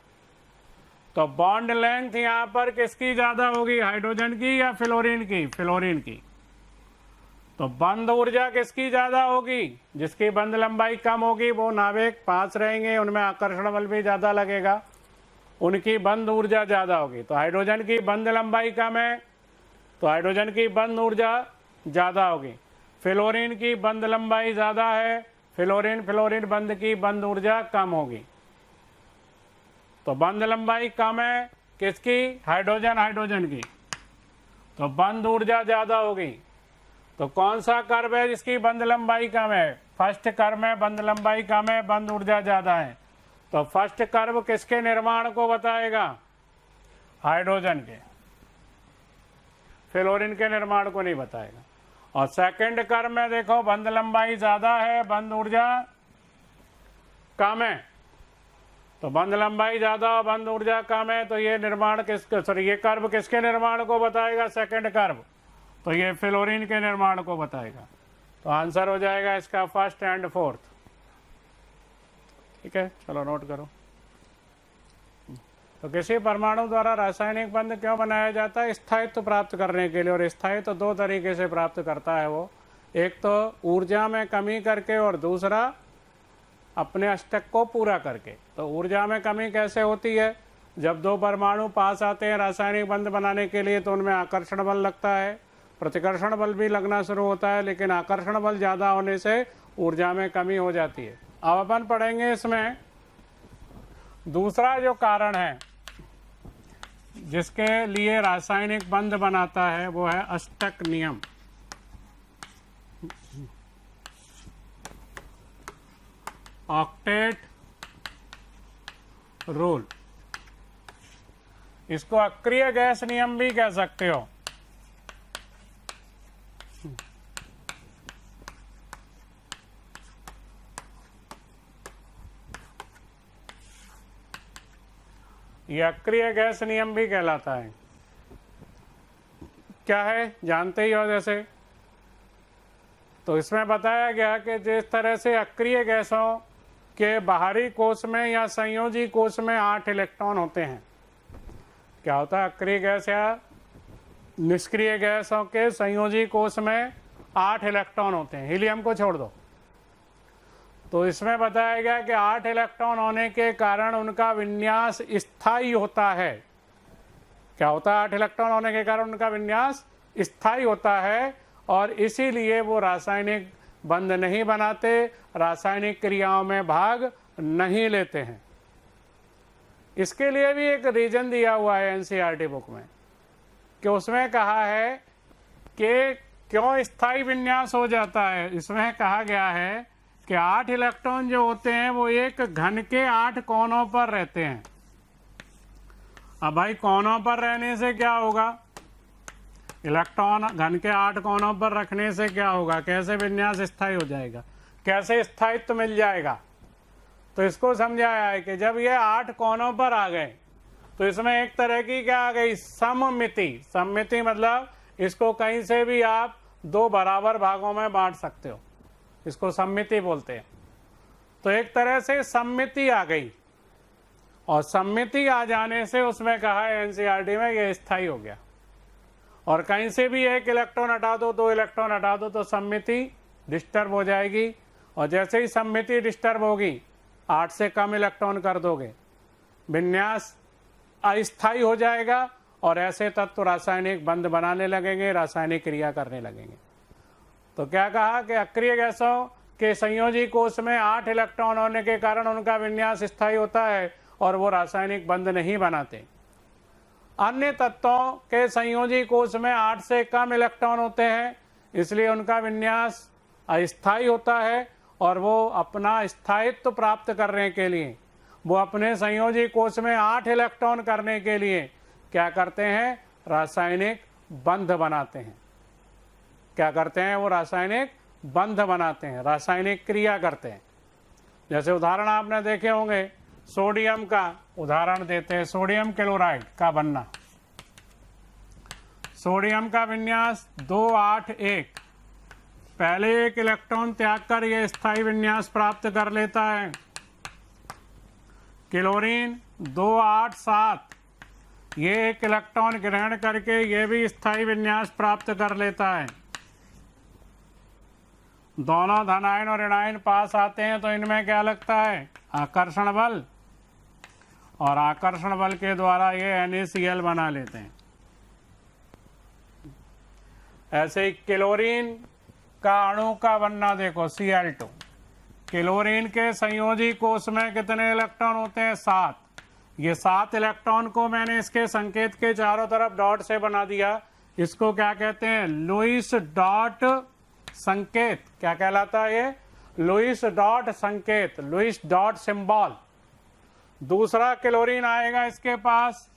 तो बॉन्ड लेंथ यहाँ पर किसकी ज्यादा होगी, हाइड्रोजन की या फ्लोरीन की? फ्लोरीन की। तो बंध ऊर्जा किसकी ज्यादा होगी? जिसकी बंध लंबाई कम होगी वो नाभिक पास रहेंगे, उनमें आकर्षण बल भी ज्यादा लगेगा, उनकी बंध ऊर्जा ज्यादा होगी। तो हाइड्रोजन की बंध लंबाई कम है तो हाइड्रोजन की बंध ऊर्जा ज्यादा होगी। फ्लोरीन की बंध लंबाई ज्यादा है, फ्लोरीन फ्लोरीन बंध की बंध ऊर्जा कम होगी। तो बंध लंबाई कम है किसकी? हाइड्रोजन हाइड्रोजन की। तो बंध ऊर्जा ज्यादा होगी। तो कौन सा कर्व है जिसकी बंध लंबाई कम है? फर्स्ट कर्व में बंध लंबाई कम है, बंध ऊर्जा ज्यादा है। तो फर्स्ट कर्व किसके निर्माण को बताएगा? हाइड्रोजन के, फ्लोरीन के निर्माण को नहीं बताएगा। और सेकंड कर्व में देखो बंध लंबाई ज्यादा है, बंध ऊर्जा कम है। तो बंध लंबाई ज्यादा और बंध ऊर्जा कम है तो ये निर्माण ये कर्व किसके निर्माण को बताएगा? Second curve. तो ये फ्लोरीन के निर्माण को बताएगा। तो आंसर हो जाएगा इसका फर्स्ट एंड फोर्थ। ठीक है, चलो नोट करो। तो किसी परमाणु द्वारा रासायनिक बंध क्यों बनाया जाता है? स्थायित्व प्राप्त करने के लिए। और स्थायित्व तो दो तरीके से प्राप्त करता है वो, एक तो ऊर्जा में कमी करके और दूसरा अपने अष्टक को पूरा करके। तो ऊर्जा में कमी कैसे होती है? जब दो परमाणु पास आते हैं रासायनिक बंध बनाने के लिए तो उनमें आकर्षण बल लगता है, प्रतिकर्षण बल भी लगना शुरू होता है, लेकिन आकर्षण बल ज़्यादा होने से ऊर्जा में कमी हो जाती है। अब अपन पढ़ेंगे इसमें दूसरा जो कारण है जिसके लिए रासायनिक बंध बनाता है वो है अष्टक नियम। Octet rule. इसको अक्रिय गैस नियम भी कह सकते हो। यह अक्रिय गैस नियम भी कहलाता है। क्या है जानते ही हो जैसे। तो इसमें बताया गया कि जिस तरह से अक्रिय गैसों के बाहरी कोश में या संयोजी कोश में 8 इलेक्ट्रॉन होते हैं। क्या होता है? अक्रिय गैस या निष्क्रिय गैसों के संयोजी कोश में 8 इलेक्ट्रॉन होते हैं, हीलियम को छोड़ दो। तो इसमें बताया गया कि 8 इलेक्ट्रॉन होने के कारण उनका विन्यास स्थायी होता है। क्या होता है? 8 इलेक्ट्रॉन होने के कारण उनका विन्यास स्थायी होता है और इसीलिए वो रासायनिक बंध नहीं बनाते, रासायनिक क्रियाओं में भाग नहीं लेते हैं। इसके लिए भी एक रीजन दिया हुआ है एनसीईआरटी बुक में, कि उसमें कहा है कि क्यों स्थायी विन्यास हो जाता है। इसमें कहा गया है कि 8 इलेक्ट्रॉन जो होते हैं वो एक घन के 8 कोनों पर रहते हैं। अब भाई कोनों पर रहने से क्या होगा? इलेक्ट्रॉन घन के 8 कोनों पर रखने से क्या होगा, कैसे विन्यास स्थायी हो जाएगा, कैसे स्थायित्व मिल जाएगा। तो इसको समझाया है कि जब ये 8 कोनों पर आ गए तो इसमें एक तरह की क्या आ गई, सममिति। सममिति मतलब इसको कहीं से भी आप 2 बराबर भागों में बांट सकते हो, इसको सममिति बोलते हैं। तो एक तरह से सममिति आ गई, और सममिति आ जाने से उसमें कहा है एनसीईआरटी में ये स्थायी हो गया। और कहीं से भी एक इलेक्ट्रॉन हटा दो, 2 इलेक्ट्रॉन हटा दो, तो सममिति डिस्टर्ब हो जाएगी। और जैसे ही सममिति डिस्टर्ब होगी, 8 से कम इलेक्ट्रॉन कर दोगे, विन्यास अस्थायी हो जाएगा, और ऐसे तत्व रासायनिक बंध बनाने लगेंगे, रासायनिक क्रिया करने लगेंगे। तो क्या कहा कि अक्रिय गैसों के संयोजी कोष में 8 इलेक्ट्रॉन होने के कारण उनका विन्यास स्थायी होता है और वो रासायनिक बंध नहीं बनाते। अन्य तत्वों के संयोजी कोष में 8 से कम इलेक्ट्रॉन होते हैं, इसलिए उनका विन्यास अस्थायी होता है, और वो अपना स्थायित्व प्राप्त करने के लिए, वो अपने संयोजी कोष में 8 इलेक्ट्रॉन करने के लिए क्या करते हैं, रासायनिक बंध बनाते हैं। क्या करते हैं, वो रासायनिक बंध बनाते हैं, रासायनिक क्रिया करते हैं। जैसे उदाहरण आपने देखे होंगे, सोडियम का उदाहरण देते हैं, सोडियम क्लोराइड का बनना। सोडियम का विन्यास 2, 8, 1, पहले एक इलेक्ट्रॉन त्याग कर यह स्थायी विन्यास प्राप्त कर लेता है। क्लोरीन 2, 8, 7, ये एक इलेक्ट्रॉन ग्रहण करके ये भी स्थायी विन्यास प्राप्त कर लेता है। दोनों धनायन और ऋणायन पास आते हैं तो इनमें क्या लगता है, आकर्षण बल, और आकर्षण बल के द्वारा ये NaCl बना लेते हैं। ऐसे ही क्लोरीन का अणु का बनना देखो, Cl2। क्लोरीन के संयोजी कोष में कितने इलेक्ट्रॉन होते हैं, 7। ये 7 इलेक्ट्रॉन को मैंने इसके संकेत के चारों तरफ डॉट से बना दिया। इसको क्या कहते हैं, लुईस डॉट संकेत। क्या कहलाता है ये, लुईस डॉट संकेत, लुईस डॉट सिंबल। दूसरा क्लोरीन आएगा इसके पास,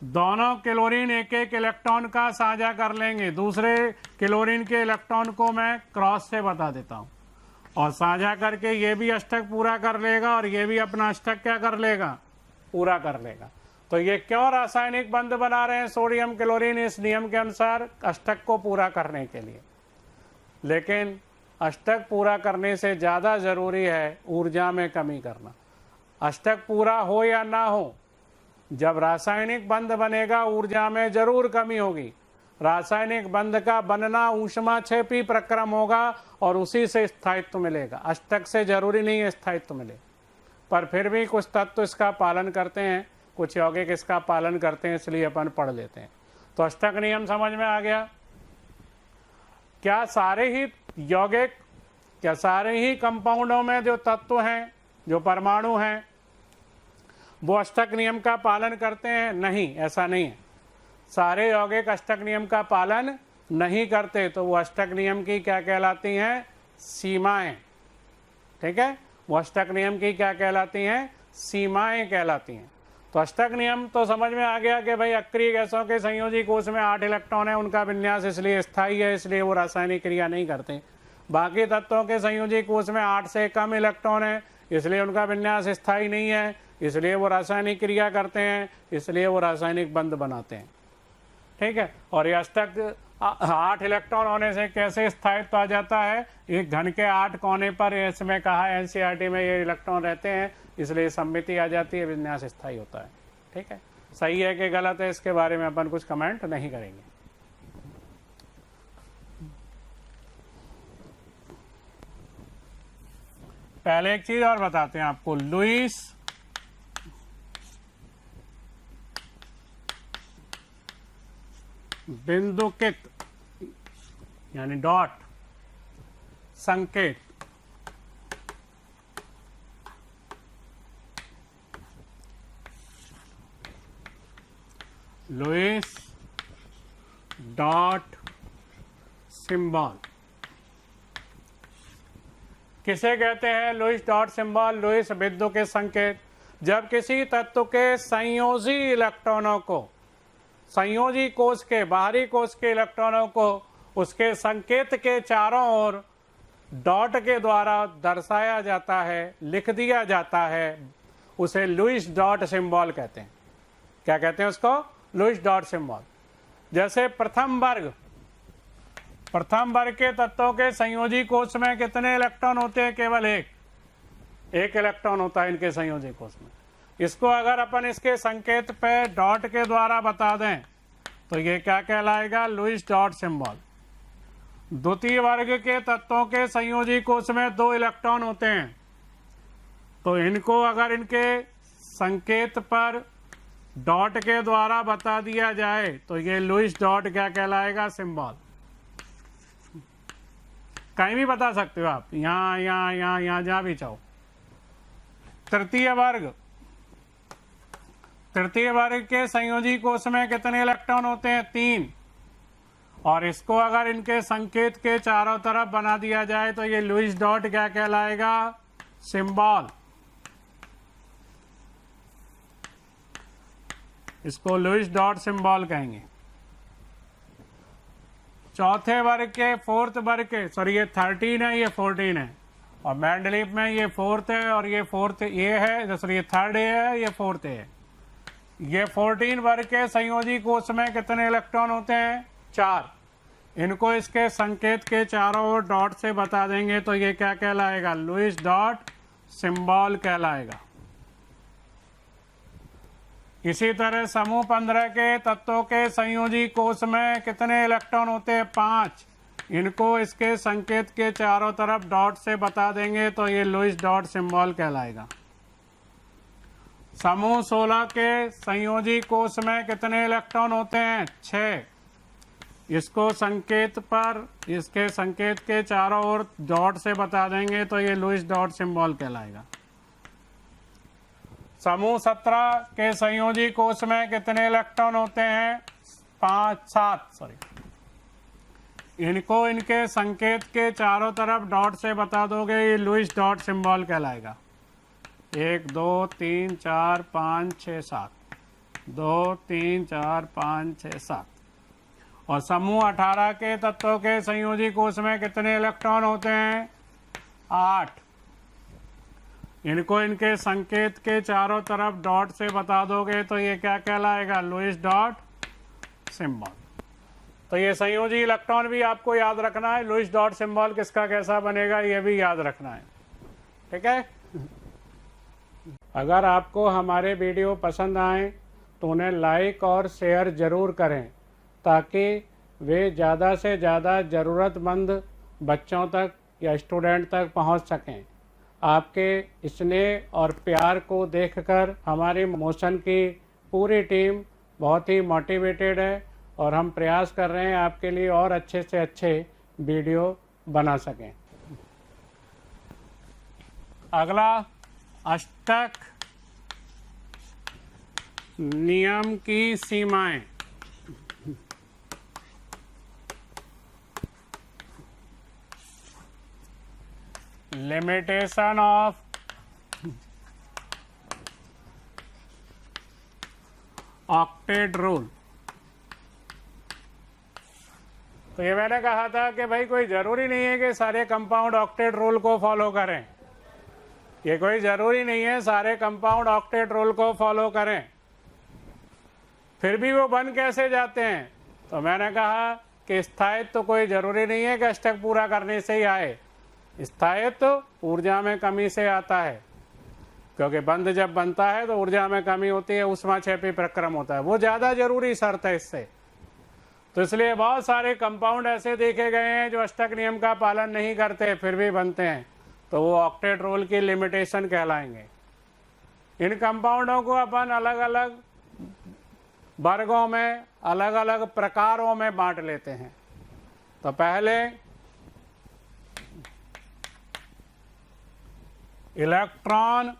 दोनों क्लोरीन एक एक इलेक्ट्रॉन का साझा कर लेंगे। दूसरे क्लोरीन के इलेक्ट्रॉन को मैं क्रॉस से बता देता हूं, और साझा करके ये भी अष्टक पूरा कर लेगा और ये भी अपना अष्टक क्या कर लेगा, पूरा कर लेगा। तो ये क्यों रासायनिक बंध बना रहे हैं सोडियम क्लोरीन, इस नियम के अनुसार अष्टक को पूरा करने के लिए। लेकिन अष्टक पूरा करने से ज़्यादा ज़रूरी है ऊर्जा में कमी करना। अष्टक पूरा हो या ना हो, जब रासायनिक बंध बनेगा ऊर्जा में जरूर कमी होगी। रासायनिक बंध का बनना ऊष्माक्षेपी प्रक्रम होगा और उसी से स्थायित्व मिलेगा। अष्टक से जरूरी नहीं है स्थायित्व मिले, पर फिर भी कुछ तत्व इसका पालन करते हैं, कुछ यौगिक इसका पालन करते हैं, इसलिए अपन पढ़ लेते हैं। तो अष्टक नियम समझ में आ गया। क्या सारे ही यौगिक, क्या सारे ही कंपाउंडों में जो तत्व हैं, जो परमाणु हैं, वो अष्टक नियम का पालन करते हैं? नहीं, ऐसा नहीं है। सारे यौगिक अष्टक नियम का पालन नहीं करते, तो वो अष्टक नियम की क्या कहलाती हैं, सीमाएं। ठीक है, वो अष्टक नियम की क्या कहलाती हैं, सीमाएं कहलाती हैं। तो अष्टक नियम तो समझ में आ गया कि भाई अक्रिय गैसों के संयोजी कोष में 8 इलेक्ट्रॉन है, उनका विन्यास इसलिए स्थायी है, इसलिए वो रासायनिक क्रिया नहीं करते। बाकी तत्वों के संयोजी कोष में 8 से कम इलेक्ट्रॉन है, इसलिए उनका विन्यास स्थायी नहीं है, इसलिए वो रासायनिक क्रिया करते हैं, इसलिए वो रासायनिक बंध बनाते हैं। ठीक है, और ये अष्टक 8 इलेक्ट्रॉन होने से कैसे स्थायित्व आ जाता है, एक घन के 8 कोने पर इसमें कहा एनसीईआरटी में ये इलेक्ट्रॉन रहते हैं, इसलिए सम्मिति आ जाती है, विन्यास स्थायी होता है। ठीक है, सही है कि गलत है, इसके बारे में अपन कुछ कमेंट नहीं करेंगे। पहले एक चीज और बताते हैं आपको, लुईस बिंदुकित यानी डॉट संकेत, लुईस डॉट सिंबल किसे कहते हैं? लुईस डॉट सिंबल, लुईस बिंदुकित संकेत। जब किसी तत्व के संयोजी इलेक्ट्रॉनों को संयोजी कोश के बाहरी कोश के इलेक्ट्रॉनों को उसके संकेत के चारों ओर डॉट के द्वारा दर्शाया जाता है, लिख दिया जाता है, उसे लुईस डॉट सिंबल कहते हैं। क्या कहते हैं उसको? Lewis dot symbol. जैसे प्रथम वर्ग के तत्वों के संयोजी कोश में कितने इलेक्ट्रॉन होते हैं? केवल एक इलेक्ट्रॉन होता है इनके संयोजी कोश में। इसको अगर अपन इसके संकेत पे डॉट के द्वारा बता दें तो ये क्या कहलाएगा? Lewis dot symbol. द्वितीय वर्ग के तत्वों के संयोजी कोश में 2 इलेक्ट्रॉन होते हैं, तो इनको अगर इनके संकेत पर डॉट के द्वारा बता दिया जाए तो ये लुईस डॉट क्या कहलाएगा? सिंबल। कहीं भी बता सकते हो आप, यहाँ जहां भी चाहो। तृतीय वर्ग के संयोजी कोश में कितने इलेक्ट्रॉन होते हैं? 3। और इसको अगर इनके संकेत के चारों तरफ बना दिया जाए तो ये लुईस डॉट क्या कहलाएगा? सिंबल। इसको लुईस डॉट सिंबल कहेंगे। चौथे वर्ग के फोर्थ वर्ग के, सॉरी ये 13 है, ये 14 है, और मैंडलीफ में ये 4th है और ये 4th ये है, सॉरी ये 3rd है, ये 4th है। ये 14 वर्ग के संयोजी कोश में कितने इलेक्ट्रॉन होते हैं? 4। इनको इसके संकेत के चारों ओर डॉट से बता देंगे तो ये क्या कहलाएगा? लुईस डॉट सिंबल कहलाएगा। इसी तरह समूह 15 के तत्वों के संयोजी कोश में कितने इलेक्ट्रॉन होते हैं? 5। इनको इसके संकेत के चारों तरफ डॉट से बता देंगे तो ये लुईस डॉट सिंबल कहलाएगा। समूह 16 के संयोजी कोश में कितने इलेक्ट्रॉन होते हैं? 6। इसको संकेत पर इसके संकेत के चारों ओर डॉट से बता देंगे तो ये लुईस डॉट सिंबल कहलाएगा। समूह 17 के संयोजी कोश में कितने इलेक्ट्रॉन होते हैं? 7। इनको इनके संकेत के चारों तरफ डॉट से बता दोगे, ये लुईस डॉट सिंबल कहलाएगा। 1 2 3 4 5 6 7, 2 3 4 5 6 7। और समूह 18 के तत्वों के संयोजी कोश में कितने इलेक्ट्रॉन होते हैं? 8। इनको इनके संकेत के चारों तरफ डॉट से बता दोगे तो ये क्या कहलाएगा? Lewis dot symbol. तो ये संयोजी इलेक्ट्रॉन भी आपको याद रखना है, लुईस डॉट सिंबल किसका कैसा बनेगा ये भी याद रखना है। ठीक है। अगर आपको हमारे वीडियो पसंद आए तो उन्हें लाइक और शेयर ज़रूर करें ताकि वे ज़्यादा से ज़्यादा ज़रूरतमंद बच्चों तक या स्टूडेंट तक पहुंच सकें। आपके स्नेह और प्यार को देखकर हमारी मोशन की पूरी टीम बहुत ही मोटिवेटेड है और हम प्रयास कर रहे हैं आपके लिए और अच्छे से अच्छे वीडियो बना सकें। अगला अष्टक नियम की सीमाएं। Limitation of octet rule. तो ये मैंने कहा था कि भाई कोई ज़रूरी नहीं है कि सारे कंपाउंड ऑक्टेट रूल को फॉलो करें। ये कोई ज़रूरी नहीं है सारे कंपाउंड ऑक्टेट रूल को फॉलो करें। फिर भी वो बन कैसे जाते हैं? तो मैंने कहा कि स्थायित्व तो कोई ज़रूरी नहीं है कि अष्टक पूरा करने से ही आए। स्थायित्व तो ऊर्जा में कमी से आता है, क्योंकि बंध जब बनता है तो ऊर्जा में कमी होती है, ऊष्माक्षेपी प्रक्रम होता है, वो ज़्यादा जरूरी शर्त है इससे। तो इसलिए बहुत सारे कंपाउंड ऐसे देखे गए हैं जो अष्टक नियम का पालन नहीं करते फिर भी बनते हैं, तो वो ऑक्टेट रूल की लिमिटेशन कहलाएंगे। इन कंपाउंडों को अपन अलग अलग वर्गों में अलग अलग प्रकारों में बांट लेते हैं। तो पहले इलेक्ट्रॉन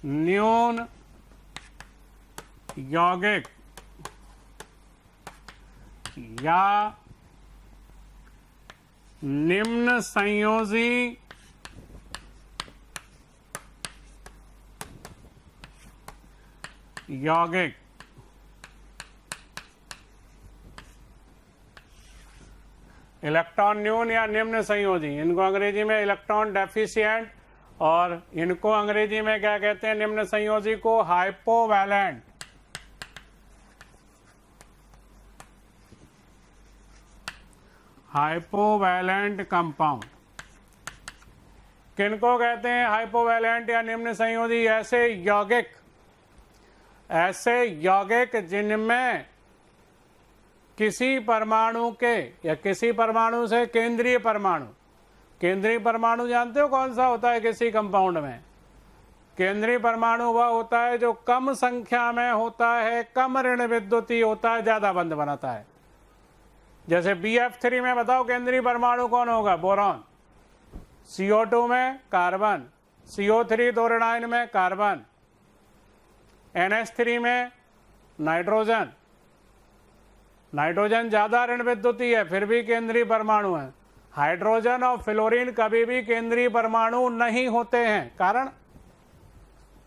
न्यून यौगिक या निम्न संयोजी यौगिक। इलेक्ट्रॉन न्यून या निम्न संयोजी, इनको अंग्रेजी में इलेक्ट्रॉन डेफिशिएंट, और इनको अंग्रेजी में क्या कहते हैं, निम्न संयोजी को हाइपोवैलेंट। हाइपोवैलेंट कंपाउंड किनको कहते हैं, हाइपोवैलेंट या निम्न संयोजी? ऐसे यौगिक जिनमें किसी परमाणु के या किसी परमाणु से केंद्रीय परमाणु जानते हो कौन सा होता है किसी कंपाउंड में? केंद्रीय परमाणु वह होता है जो कम संख्या में होता है, कम ऋण विद्युतीय होता है, ज्यादा बंध बनाता है। जैसे BF3 में बताओ केंद्रीय परमाणु कौन होगा? बोरॉन। CO2 में कार्बन, CO3 दो ऋणायन में कार्बन, NH3 में नाइट्रोजन। नाइट्रोजन ज्यादा ऋण विद्युतीय है फिर भी केंद्रीय परमाणु है। हाइड्रोजन और फ्लोरीन कभी भी केंद्रीय परमाणु नहीं होते हैं। कारण?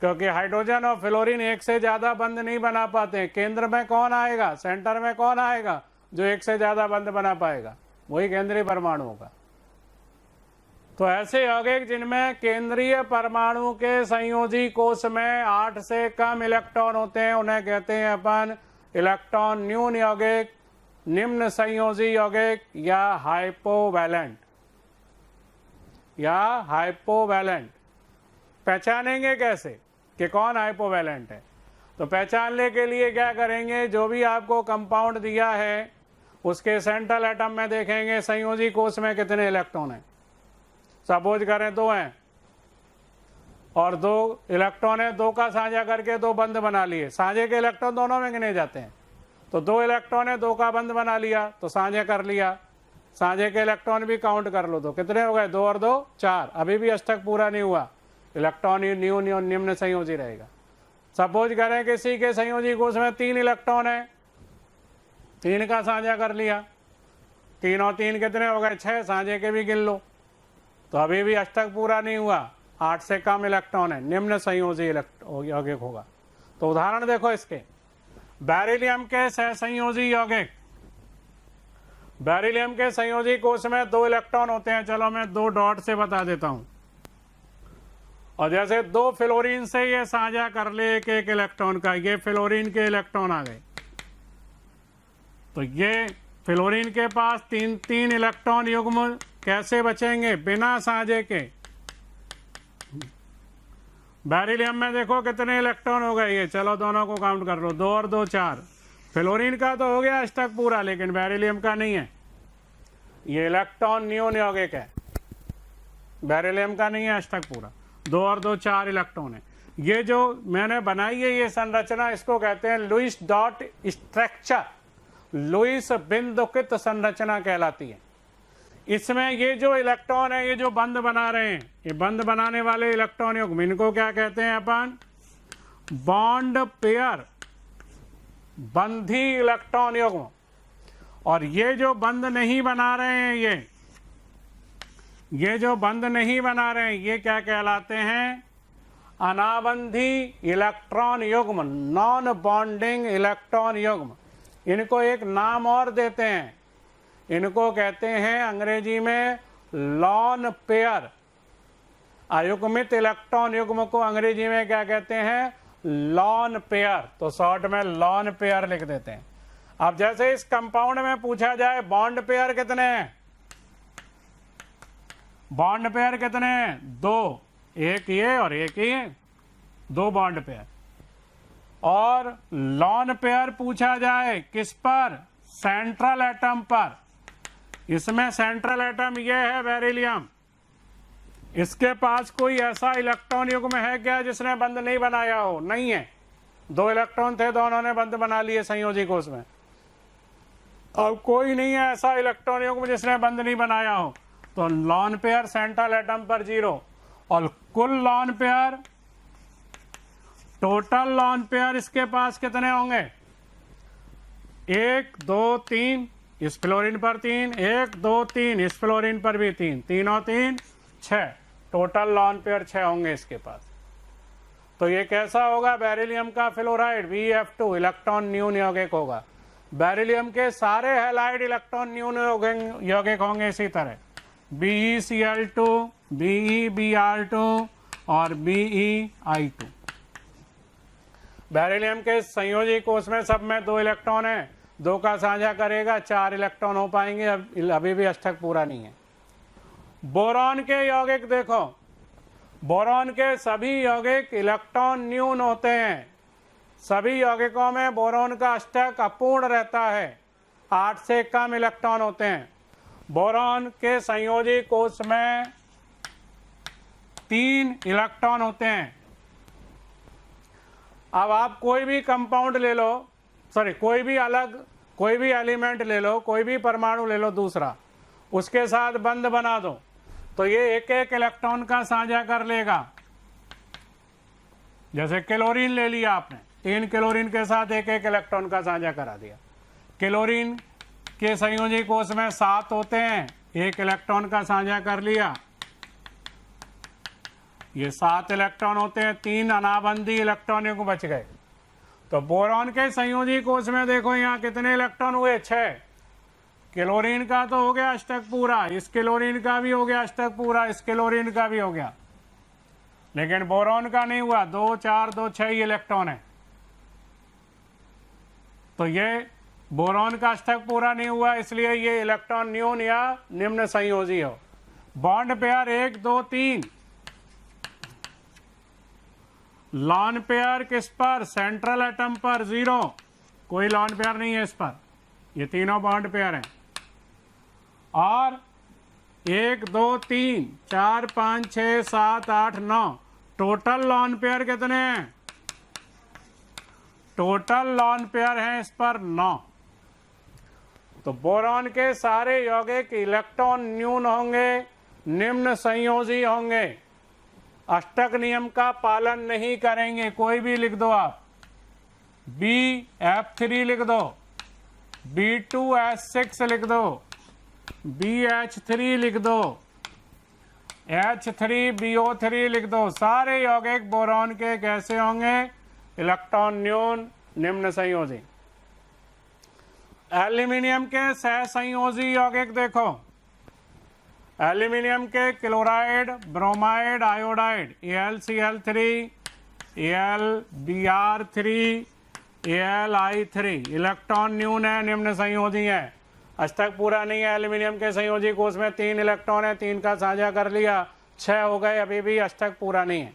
क्योंकि हाइड्रोजन और फ्लोरीन एक से ज्यादा बंध नहीं बना पाते। केंद्र में कौन आएगा, सेंटर में कौन आएगा जो एक से ज्यादा बंध बना पाएगा? वही केंद्रीय परमाणु होगा। तो ऐसे यौगिक जिनमें केंद्रीय परमाणु के संयोजी कोश में 8 से कम इलेक्ट्रॉन होते हैं उन्हें कहते हैं अपन इलेक्ट्रॉन न्यून यौगिक, निम्न संयोजी यौगिक या हाइपोवैलेंट। पहचानेंगे कैसे कि कौन हाइपोवैलेंट है? तो पहचानने के लिए क्या करेंगे, जो भी आपको कंपाउंड दिया है उसके सेंट्रल एटम में देखेंगे संयोजी कोश में कितने इलेक्ट्रॉन हैं। सपोज करें 2 हैं और 2 इलेक्ट्रॉन है, 2 का साझा करके 2 बंध बना लिए। साझे के इलेक्ट्रॉन दोनों में गिने जाते हैं। तो 2 इलेक्ट्रॉन है, 2 का बंध बना लिया तो साझे कर लिया। साझे के इलेक्ट्रॉन भी काउंट कर लो तो कितने हो गए? 2 और 2 4। अभी भी अष्टक पूरा नहीं हुआ, इलेक्ट्रॉन न्यून और निम्न संयोजी रहेगा। सपोज करें किसी के संयोजी कोश में 3 इलेक्ट्रॉन है, 3 का साझा कर लिया, 3 और 3 कितने हो गए? 6। साझे के भी गिन लो तो अभी भी अष्टक पूरा नहीं हुआ, 8 से कम इलेक्ट्रॉन है, निम्न संयोजी यौगिक होगा। तो उदाहरण देखो इसके, बेरिलियम के सहसंयोजी यौगिक। बेरिलियम के संयोजी कोश में 2 इलेक्ट्रॉन होते हैं। चलो मैं 2 डॉट से बता देता हूं। और जैसे 2 फ्लोरीन से ये साझा कर ले एक इलेक्ट्रॉन का, ये फ्लोरीन के इलेक्ट्रॉन आ गए तो ये फ्लोरीन के पास 3 इलेक्ट्रॉन युग्म कैसे बचेंगे? बिना साझे के। बेरिलियम में देखो कितने इलेक्ट्रॉन हो गए ये, चलो दोनों को काउंट कर लो, 2 और 2 4। फ्लोरीन का तो हो गया अष्टक पूरा, लेकिन बेरिलियम का नहीं है, ये इलेक्ट्रॉन न्यून यौगिक है, बेरिलियम का नहीं है अष्टक पूरा। 2 और 2 4 इलेक्ट्रॉन है। ये जो मैंने बनाई है ये संरचना, इसको कहते हैं लुईस डॉट स्ट्रक्चर, लुईस बिंदुकित संरचना कहलाती है। इसमें ये जो इलेक्ट्रॉन है, ये जो बंध बना रहे हैं, ये बंध बनाने वाले इलेक्ट्रॉन युग्म, इनको क्या कहते हैं अपन? बॉन्ड पेयर, बंधी इलेक्ट्रॉन युग्म। और ये जो बंध नहीं बना रहे हैं, ये जो बंध नहीं बना रहे हैं, ये क्या कहलाते हैं? अनाबंधी इलेक्ट्रॉन युग्म, नॉन बॉन्डिंग इलेक्ट्रॉन युग्म। इनको एक नाम और देते हैं, इनको कहते हैं अंग्रेजी में लॉन पेयर। अयुग्मित इलेक्ट्रॉन युग्म को अंग्रेजी में क्या कहते हैं? Lone pair. तो शॉर्ट में लॉन पेयर लिख देते हैं। अब जैसे इस कंपाउंड में पूछा जाए बॉन्ड पेयर कितने हैं, बॉन्ड पेयर कितने हैं? 2, एक ये और एक ये, 2 बॉन्ड पेयर। और लॉन पेयर पूछा जाए किस पर? सेंट्रल एटम पर। इसमें सेंट्रल एटम ये है बेरिलियम, इसके पास कोई ऐसा इलेक्ट्रॉन युग्म है क्या जिसने बंध नहीं बनाया हो? नहीं है। 2 इलेक्ट्रॉन थे, दोनों ने बंध बना लिए संयोजी कोश में। अब कोई नहीं है ऐसा इलेक्ट्रॉन युग्म जिसने बंध नहीं बनाया हो, तो लॉन पेयर सेंट्रल एटम पर 0। और कुल lone pair, total lone pair इसके पास कितने होंगे? 1 2 3, इस फ्लोरीन पर 3, 1 2 3, इस फ्लोरीन पर भी 3, 3 और 3 6, टोटल लॉन पेयर 6 होंगे इसके पास। तो ये कैसा होगा? बेरिलियम का फ्लोराइड BF2 इलेक्ट्रॉन न्यून यौगिक होगा। बेरिलियम के सारे हैलाइड इलेक्ट्रॉन न्यून यौगिक होंगे इसी तरह, BeCl2, BeBr2 और BeI2। बेरिलियम के संयोजी कोष में सब में 2 इलेक्ट्रॉन है, 2 का साझा करेगा, 4 इलेक्ट्रॉन हो पाएंगे। अभी भी अष्टक पूरा नहीं है। बोरॉन के यौगिक देखो, बोरॉन के सभी यौगिक इलेक्ट्रॉन न्यून होते हैं। सभी यौगिकों में बोरॉन का अष्टक अपूर्ण रहता है, 8 से कम इलेक्ट्रॉन होते हैं। बोरॉन के संयोजी कोष में 3 इलेक्ट्रॉन होते हैं। अब आप कोई भी कंपाउंड ले लो, कोई भी एलिमेंट ले लो, कोई भी परमाणु ले लो दूसरा, उसके साथ बंध बना दो तो ये एक एक इलेक्ट्रॉन का साझा कर लेगा। जैसे क्लोरीन ले लिया आपने, 3 क्लोरीन के साथ एक एक इलेक्ट्रॉन का साझा करा दिया। क्लोरीन के संयोजी कोष में 7 होते हैं, 1 इलेक्ट्रॉन का साझा कर लिया। ये 7 इलेक्ट्रॉन होते हैं, 3 अनाबंधी इलेक्ट्रॉनों को बच गए। तो बोरॉन के संयोजी कोष में देखो यहाँ कितने इलेक्ट्रॉन हुए, 6। क्लोरीन का तो हो गया अष्टक पूरा, इस क्लोरीन का भी हो गया अष्टक पूरा, इस क्लोरीन का भी हो गया, लेकिन बोरॉन का नहीं हुआ। 2, 4, 2, 6 इलेक्ट्रॉन है, तो ये बोरॉन का अष्टक पूरा नहीं हुआ, इसलिए ये इलेक्ट्रॉन न्यून या निम्न संयोजी हो। Bond pair 1, 2, 3। लॉन पेयर किस पर? सेंट्रल एटम पर 0, कोई लॉन पेयर नहीं है इस पर। ये तीनों बॉन्ड पेयर हैं। और 1, 2, 3, 4, 5, 6, 7, 8, 9 टोटल लॉन पेयर कितने हैं? टोटल लॉन पेयर हैं इस पर 9। तो बोरॉन के सारे यौगिक इलेक्ट्रॉन न्यून होंगे, निम्न संयोजी होंगे, अष्टक नियम का पालन नहीं करेंगे। कोई भी लिख दो आप, BF3 लिख दो, B2H6 लिख दो, BH3 लिख दो, H3BO3 लिख दो। सारे यौगिक बोरॉन के कैसे होंगे? इलेक्ट्रॉन न्यून, निम्न संयोजी। एल्यूमिनियम के सहसंयोजी यौगिक देखो, एल्यूमिनियम के chloride, bromide, iodide, AlCl3, AlBr3, AlI3 electron न्यून है, निम्न संयोजी है, अष्टक पूरा नहीं है। एल्यूमिनियम के संयोजी कोष में 3 इलेक्ट्रॉन है, 3 का साझा कर लिया, 6 हो गए, अभी भी अष्टक पूरा नहीं है।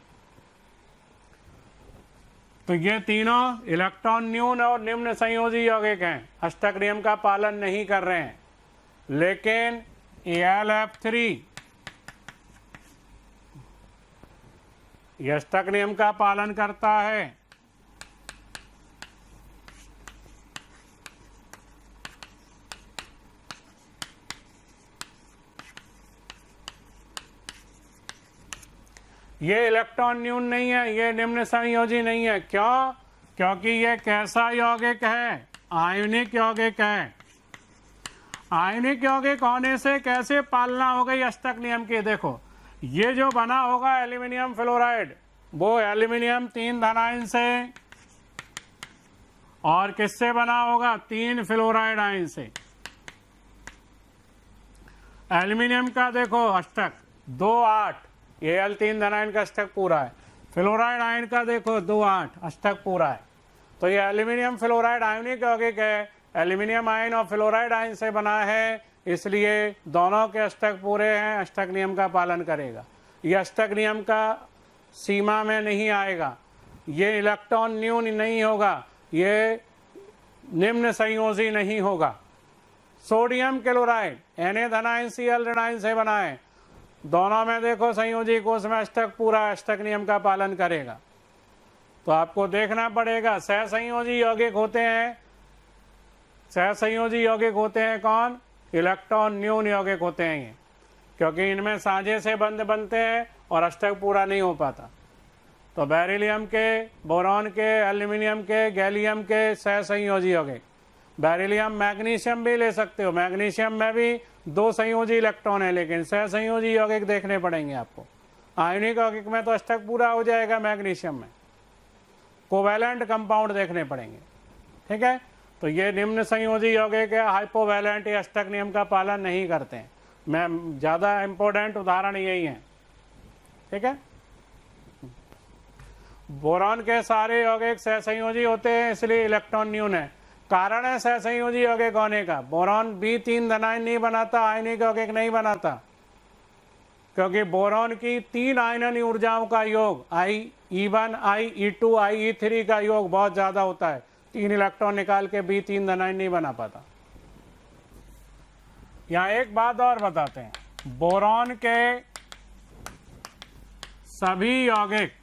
तो ये तीनों इलेक्ट्रॉन न्यून और निम्न संयोजी यौगिक हैं, अष्टक नियम का पालन नहीं कर रहे हैं। लेकिन AlF3 ये अष्टक नियम का पालन करता है। ये इलेक्ट्रॉन न्यून नहीं है, ये निम्न संयोजी नहीं है। क्यों? क्योंकि ये कैसा यौगिक है? आयनिक यौगिक है। आयनिक यौगिक होने से कैसे पालना हो गई अष्टक नियम की? देखो, ये जो बना होगा एल्यूमिनियम फ्लोराइड, वो एल्यूमिनियम 3 धनायन से और किससे बना होगा? 3 फ्लोराइड आयन से। एल्यूमिनियम का देखो अष्टक 2, 8, ये Al3 धनायन का अष्टक पूरा है। फ्लोराइड आयन का देखो 2, 8 अष्टक पूरा है। तो ये एल्यूमिनियम फ्लोराइड आयनिक यौगिक है, एल्यूमिनियम आयन और फ्लोराइड आयन से बना है, इसलिए दोनों के अष्टक पूरे हैं, अष्टक नियम का पालन करेगा। ये अष्टक नियम का सीमा में नहीं आएगा, ये इलेक्ट्रॉन न्यून नहीं होगा, ये निम्न संयोजी नहीं होगा। सोडियम क्लोराइड Na धनायन Cl ऋणायन से बना है, दोनों में देखो संयोजी कोष में अष्टक पूरा, अष्टक नियम का पालन करेगा। तो आपको देखना पड़ेगा सहसंयोजी यौगिक होते हैं, सहसंयोजी यौगिक होते हैं कौन? इलेक्ट्रॉन न्यून यौगिक होते हैं ये, क्योंकि इनमें साझे से बंध बनते हैं और अष्टक पूरा नहीं हो पाता। तो बेरिलियम के, बोरॉन के, एल्यूमिनियम के, गैलियम के सहसंयोजी यौगिक। बेरिलियम मैग्नीशियम भी ले सकते हो, मैग्नीशियम में भी 2 संयोजी इलेक्ट्रॉन है, लेकिन सहसंयोजी यौगिक देखने पड़ेंगे आपको। आयनिक यौगिक में तो अष्टक पूरा हो जाएगा, मैग्नीशियम में कोवैलेंट कंपाउंड देखने पड़ेंगे। ठीक है, तो ये निम्न संयोजी यौगिक है हाइपोवैलेंट या अष्टक नियम का पालन नहीं करते हैं। मैं ज़्यादा इम्पोर्टेंट उदाहरण यही है, ठीक है। बोरॉन के सारे यौगिक सहसंयोजी होते हैं, इसलिए इलेक्ट्रॉन न्यून है। कारण है सहसंयोजी यौगिक होने का, बोरॉन B3 धनायन नहीं बनाता, आयनिक यौगिक नहीं बनाता, क्योंकि बोरॉन की 3 आयनन ऊर्जाओं का योग E1, E2, E3 का योग बहुत ज्यादा होता है। 3 इलेक्ट्रॉन निकाल के B3 धनायन नहीं बना पाता। यहां एक बात और बताते हैं, बोरॉन के सभी यौगिक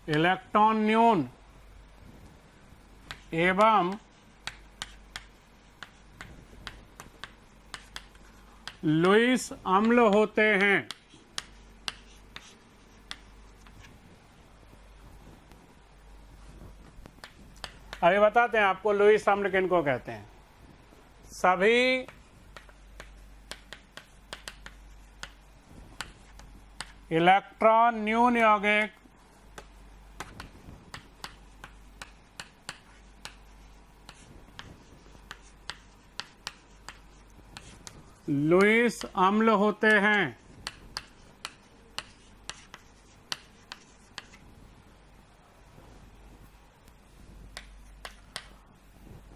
इलेक्ट्रॉन न्यून एवं लुईस अम्ल होते हैं। अभी बताते हैं आपको लुईस अम्ल किनको कहते हैं। सभी इलेक्ट्रॉन न्यून यौगिक लुईस अम्ल होते हैं।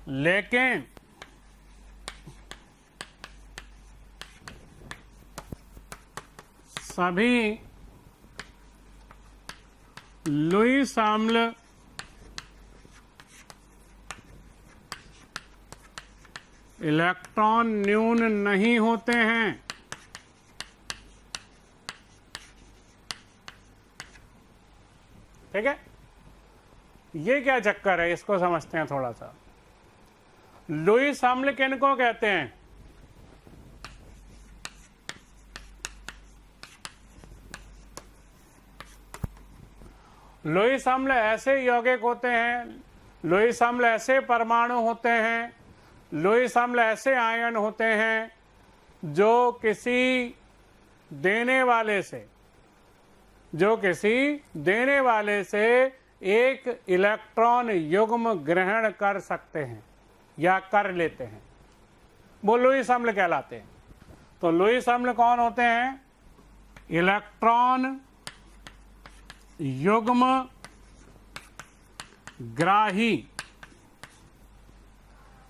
लेकिन सभी लुईस अम्ल इलेक्ट्रॉन न्यून नहीं होते हैं। ठीक है, ये क्या चक्कर है, इसको समझते हैं थोड़ा सा। लुईस अम्ल किनको कहते हैं? लुईस अम्ल ऐसे यौगिक होते हैं, लुईस अम्ल ऐसे परमाणु होते हैं, लुईस अम्ल ऐसे आयन होते हैं जो किसी देने वाले से एक इलेक्ट्रॉन युग्म ग्रहण कर सकते हैं या कर लेते हैं, वो लुईस अम्ल कहलाते हैं। तो लुईस अम्ल कौन होते हैं? इलेक्ट्रॉन युग्म ग्राही,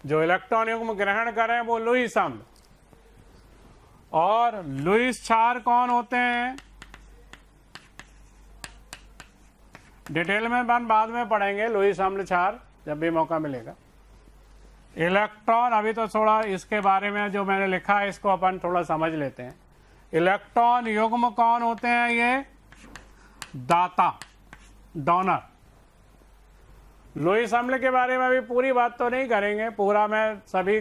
जो इलेक्ट्रॉन युग्म ग्रहण करें वो लुईस अम्ल। और लुईस क्षार कौन होते हैं? डिटेल में बाद में पढ़ेंगे लुईस अम्ल क्षार, जब भी मौका मिलेगा। इलेक्ट्रॉन, अभी तो थोड़ा इसके बारे में जो मैंने लिखा है इसको अपन थोड़ा समझ लेते हैं। इलेक्ट्रॉन युग्म कौन होते हैं? ये दाता, डोनर। लुईस अम्ल के बारे में भी पूरी बात तो नहीं करेंगे, पूरा मैं सभी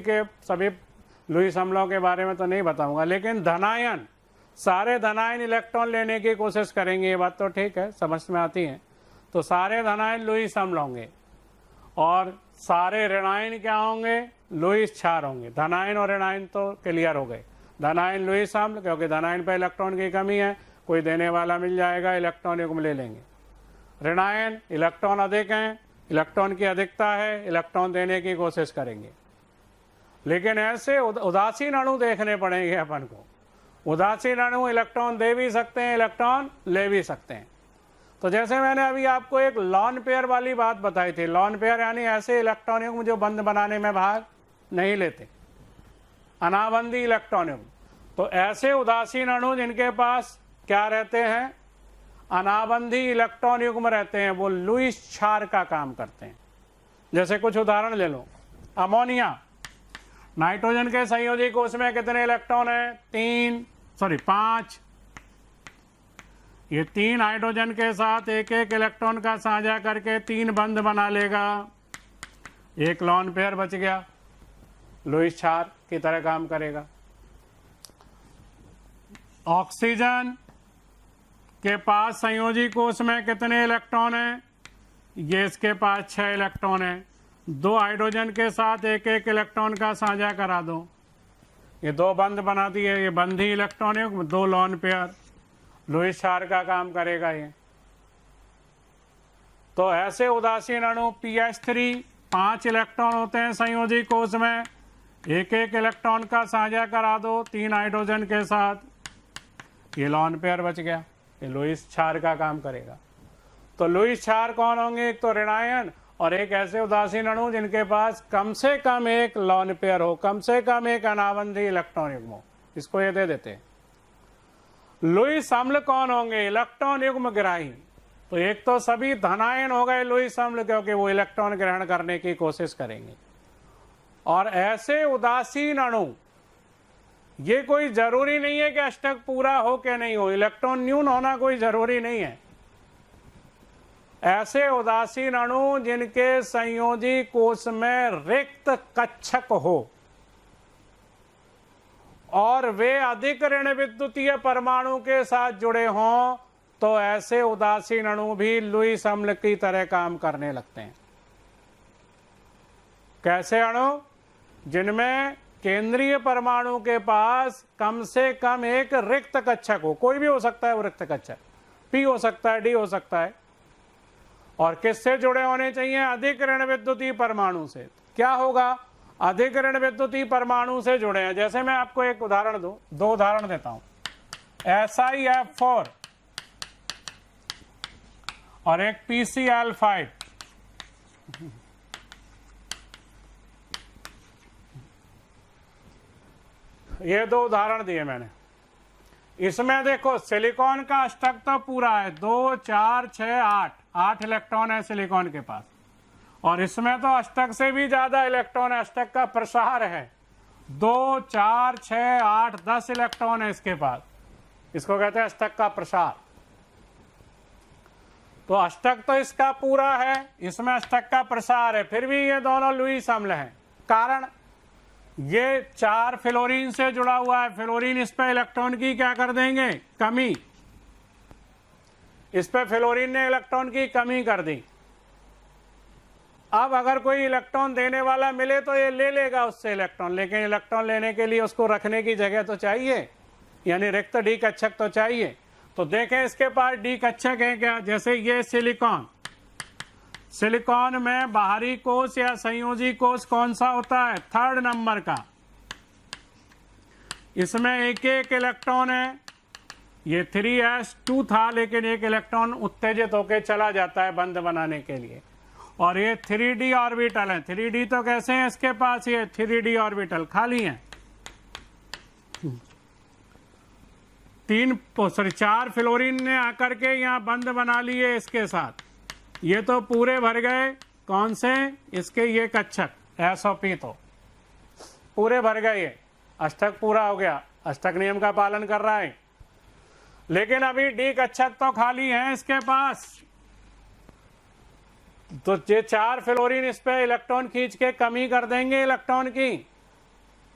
लुईस अम्लों के बारे में तो नहीं बताऊंगा, लेकिन धनायन, सारे धनायन इलेक्ट्रॉन लेने की कोशिश करेंगे, ये बात तो ठीक है, समझ में आती है। तो सारे धनायन लुईस अम्ल होंगे और सारे ऋणायन क्या होंगे? लुईस क्षार होंगे। धनायन और ऋणायन तो क्लियर हो गए। धनायन लुईस अम्ल, क्योंकि धनायन पर इलेक्ट्रॉन की कमी है, कोई देने वाला मिल जाएगा, इलेक्ट्रॉन युग्म ले लेंगे। ऋणायन, इलेक्ट्रॉन अधिक हैं, इलेक्ट्रॉन की अधिकता है, इलेक्ट्रॉन देने की कोशिश करेंगे। लेकिन ऐसे उदासीन अणु देखने पड़ेंगे अपन को। उदासीन अणु इलेक्ट्रॉन दे भी सकते हैं, इलेक्ट्रॉन ले भी सकते हैं। तो जैसे मैंने अभी आपको एक लॉन पेयर वाली बात बताई थी, लॉन पेयर यानी ऐसे इलेक्ट्रॉन युग्म जो बंध बनाने में भाग नहीं लेते, अनाबंधी इलेक्ट्रॉन युग्म। तो ऐसे उदासीन अणु जिनके पास क्या रहते हैं? अनाबंधी इलेक्ट्रॉन युग्म रहते हैं, वो लुईस क्षार का काम करते हैं। जैसे कुछ उदाहरण ले लो। अमोनिया, नाइट्रोजन के संयोजी कोश में कितने इलेक्ट्रॉन है? 5। ये 3 हाइड्रोजन के साथ एक एक इलेक्ट्रॉन का साझा करके 3 बंध बना लेगा, एक लॉन पेयर बच गया, लुईस क्षार की तरह काम करेगा। ऑक्सीजन के पास संयोजी कोश में कितने इलेक्ट्रॉन हैं? ये इसके पास 6 इलेक्ट्रॉन हैं। 2 हाइड्रोजन के साथ एक एक इलेक्ट्रॉन का साझा करा दो, ये 2 बंध बना दिए, ये बंधी इलेक्ट्रॉन है, 2 लॉन पेयर। लुईस क्षार का काम करेगा ये। तो ऐसे उदासीन अणु PH3 5 इलेक्ट्रॉन होते हैं संयोजी कोष में, एक एक इलेक्ट्रॉन का साझा करा दो 3 हाइड्रोजन के साथ, ये लॉन पेयर बच गया, ये लुईस क्षार का काम करेगा। तो लुईस क्षार कौन होंगे? एक तो ऋणायन और एक ऐसे उदासीन अणु जिनके पास कम से कम एक लॉन पेयर हो, कम से कम एक अनाबंधी इलेक्ट्रॉन युग्म हो, इसको ये दे देते हैं। लुईस अम्ल कौन होंगे? इलेक्ट्रॉन युग्म ग्राही। तो एक तो सभी धनायन हो गए लुईस अम्ल, क्योंकि वो इलेक्ट्रॉन ग्रहण करने की कोशिश करेंगे। और ऐसे उदासीन अणु, ये कोई जरूरी नहीं है कि अष्टक पूरा हो कि नहीं हो, इलेक्ट्रॉन न्यून होना कोई जरूरी नहीं है। ऐसे उदासीन अणु जिनके संयोजी कोष में रिक्त कक्षक हो और वे अधिक ऋण विद्युतीय परमाणु के साथ जुड़े हों, तो ऐसे उदासीन अणु भी लुईस अम्ल की तरह काम करने लगते हैं। कैसे अणु? जिनमें केंद्रीय परमाणु के पास कम से कम एक रिक्त कक्षक हो, कोई भी हो सकता है वो रिक्त कक्षक, P हो सकता है, D हो सकता है, और किससे जुड़े होने चाहिए? अधिक ऋण विद्युतीय परमाणु से। क्या होगा? अधिक ऋण विद्युतीय परमाणु से जुड़े हैं। जैसे मैं आपको एक उदाहरण दूं, 2 उदाहरण देता हूं, SiF4 और एक PCl5। ये 2 उदाहरण दिए मैंने। इसमें देखो सिलिकॉन का अष्टक तो पूरा है, 2 4 6 8 इलेक्ट्रॉन है सिलिकॉन के पास, और इसमें तो अष्टक से भी ज्यादा इलेक्ट्रॉन है, अष्टक का प्रसार है, 2 4 6 8 10 इलेक्ट्रॉन है इसके पास, इसको कहते हैं अष्टक का प्रसार। तो अष्टक तो इसका पूरा है, इसमें अष्टक का प्रसार है, फिर भी ये दोनों लुईस अम्ल हैं। कारण ये 4 फ्लोरीन से जुड़ा हुआ है, फ्लोरीन इस पे इलेक्ट्रॉन की क्या कर देंगे? कमी। इस पे फ्लोरीन ने इलेक्ट्रॉन की कमी कर दी। अब अगर कोई इलेक्ट्रॉन देने वाला मिले तो ये ले लेगा उससे इलेक्ट्रॉन, लेकिन इलेक्ट्रॉन लेने के लिए उसको रखने की जगह तो चाहिए, यानी रिक्त डी कक्षक तो चाहिए। तो देखें इसके पास डी कक्षक है क्या? जैसे ये सिलिकॉन, सिलिकॉन में बाहरी कोष या संयोजी कोष कौन सा होता है? 3rd नंबर का। इसमें एक एक इलेक्ट्रॉन है, ये 3s2 था, लेकिन एक इलेक्ट्रॉन उत्तेजित होकर चला जाता है बंध बनाने के लिए। और ये 3d ऑर्बिटल है, 3d तो कैसे हैं इसके पास? ये 3d ऑर्बिटल खाली हैं, 4 फ्लोरीन ने आकर के यहाँ बंध बना लिए इसके साथ, ये तो पूरे भर गए। कौन से? इसके ये कक्षक SO_P तो पूरे भर गए, ये अष्टक पूरा हो गया, अष्टक नियम का पालन कर रहा है। लेकिन अभी डी कक्षक तो खाली है इसके पास, तो ये 4 फ्लोरीन इस पे इलेक्ट्रॉन खींच के कमी कर देंगे इलेक्ट्रॉन की।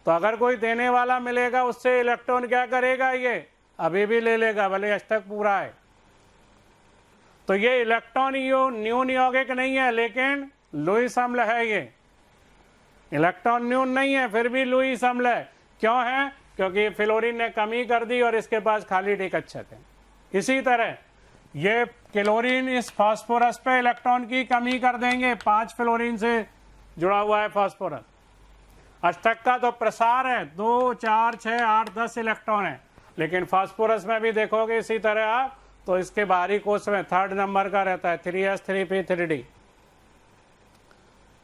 तो अगर कोई देने वाला मिलेगा उससे इलेक्ट्रॉन क्या करेगा? ये अभी भी ले लेगा, भले अष्टक पूरा है। तो ये इलेक्ट्रॉन न्यून यौगिक नहीं है, लेकिन लुईस अम्ल है। ये इलेक्ट्रॉन न्यून नहीं है, फिर भी लुईस अम्ल है। क्यों है? क्योंकि फ्लोरीन ने कमी कर दी और इसके पास खाली डी कक्षक है। इसी तरह ये क्लोरीन इस फास्फोरस पे इलेक्ट्रॉन की कमी कर देंगे, 5 फ्लोरीन से जुड़ा हुआ है फास्फोरस। अष्टक का तो प्रसार है, 2 4 6 8 10 इलेक्ट्रॉन है, लेकिन फास्फोरस में भी देखोगे इसी तरह आप, तो इसके बाहरी कोष में 3rd नंबर का रहता है, 3s 3p 3d।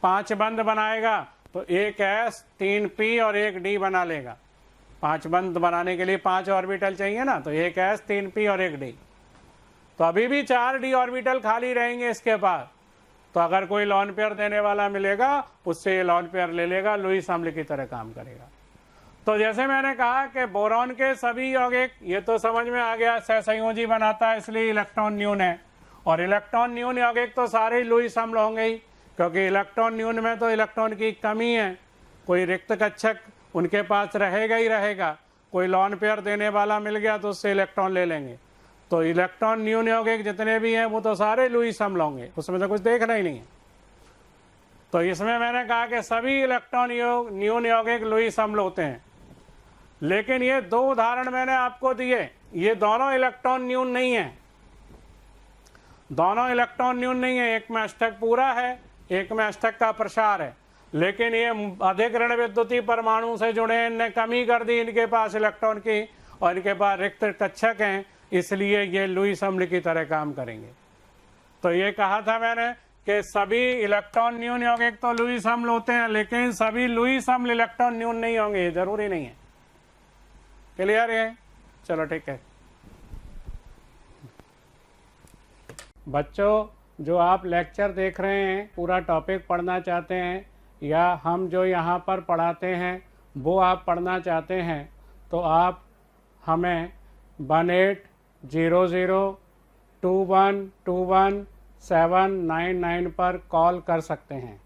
5 बंध बनाएगा तो एक s 3p और एक d बना लेगा। 5 बंध बनाने के लिए 5 ऑर्बिटल चाहिए ना, तो एक s 3p और एक d। तो अभी भी 4 d ऑर्बिटल खाली रहेंगे इसके पास। तो अगर कोई लॉन पेयर देने वाला मिलेगा उससे ये लॉन पेयर ले लेगा, लुईस अम्ल की तरह काम करेगा। तो जैसे मैंने कहा कि बोरॉन के सभी यौगिक, ये तो समझ में आ गया, सहसंयोजी बनाता है इसलिए इलेक्ट्रॉन न्यून है, और इलेक्ट्रॉन न्यून यौगिक तो सारे ही लुईस अम्ल होंगे ही, क्योंकि इलेक्ट्रॉन न्यून में तो इलेक्ट्रॉन की कमी है, कोई रिक्त कक्षक उनके पास रहेगा ही रहेगा। कोई लॉन पेयर देने वाला मिल गया तो उससे इलेक्ट्रॉन ले लेंगे। तो इलेक्ट्रॉन न्यून यौगिक जितने भी हैं वो तो सारे लुईस अम्ल होंगे, उसमें तो कुछ देखना ही नहीं है। तो इसमें मैंने कहा कि सभी इलेक्ट्रॉन न्यून यौगिक लुईस अम्ल होते हैं। लेकिन ये 2 उदाहरण मैंने आपको दिए, ये दोनों इलेक्ट्रॉन न्यून नहीं है, दोनों इलेक्ट्रॉन न्यून नहीं है, एक में अष्टक पूरा है, एक में अष्टक का प्रसार है, लेकिन ये अधिक ऋण विद्युतीय परमाणु से जुड़े, इनने कमी कर दी इनके पास इलेक्ट्रॉन की, और इनके पास रिक्त कक्षक हैं, इसलिए ये लुईस अम्ल की तरह काम करेंगे। तो ये कहा था मैंने कि सभी इलेक्ट्रॉन न्यून यौगिक तो लुईस अम्ल होते हैं, लेकिन सभी लुईस अम्ल इलेक्ट्रॉन न्यून नहीं होंगे, ये जरूरी नहीं है। क्लियर है? चलो ठीक है बच्चों, जो आप लेक्चर देख रहे हैं, पूरा टॉपिक पढ़ना चाहते हैं, या हम जो यहाँ पर पढ़ाते हैं वो आप पढ़ना चाहते हैं, तो आप हमें 18002121 799 पर कॉल कर सकते हैं।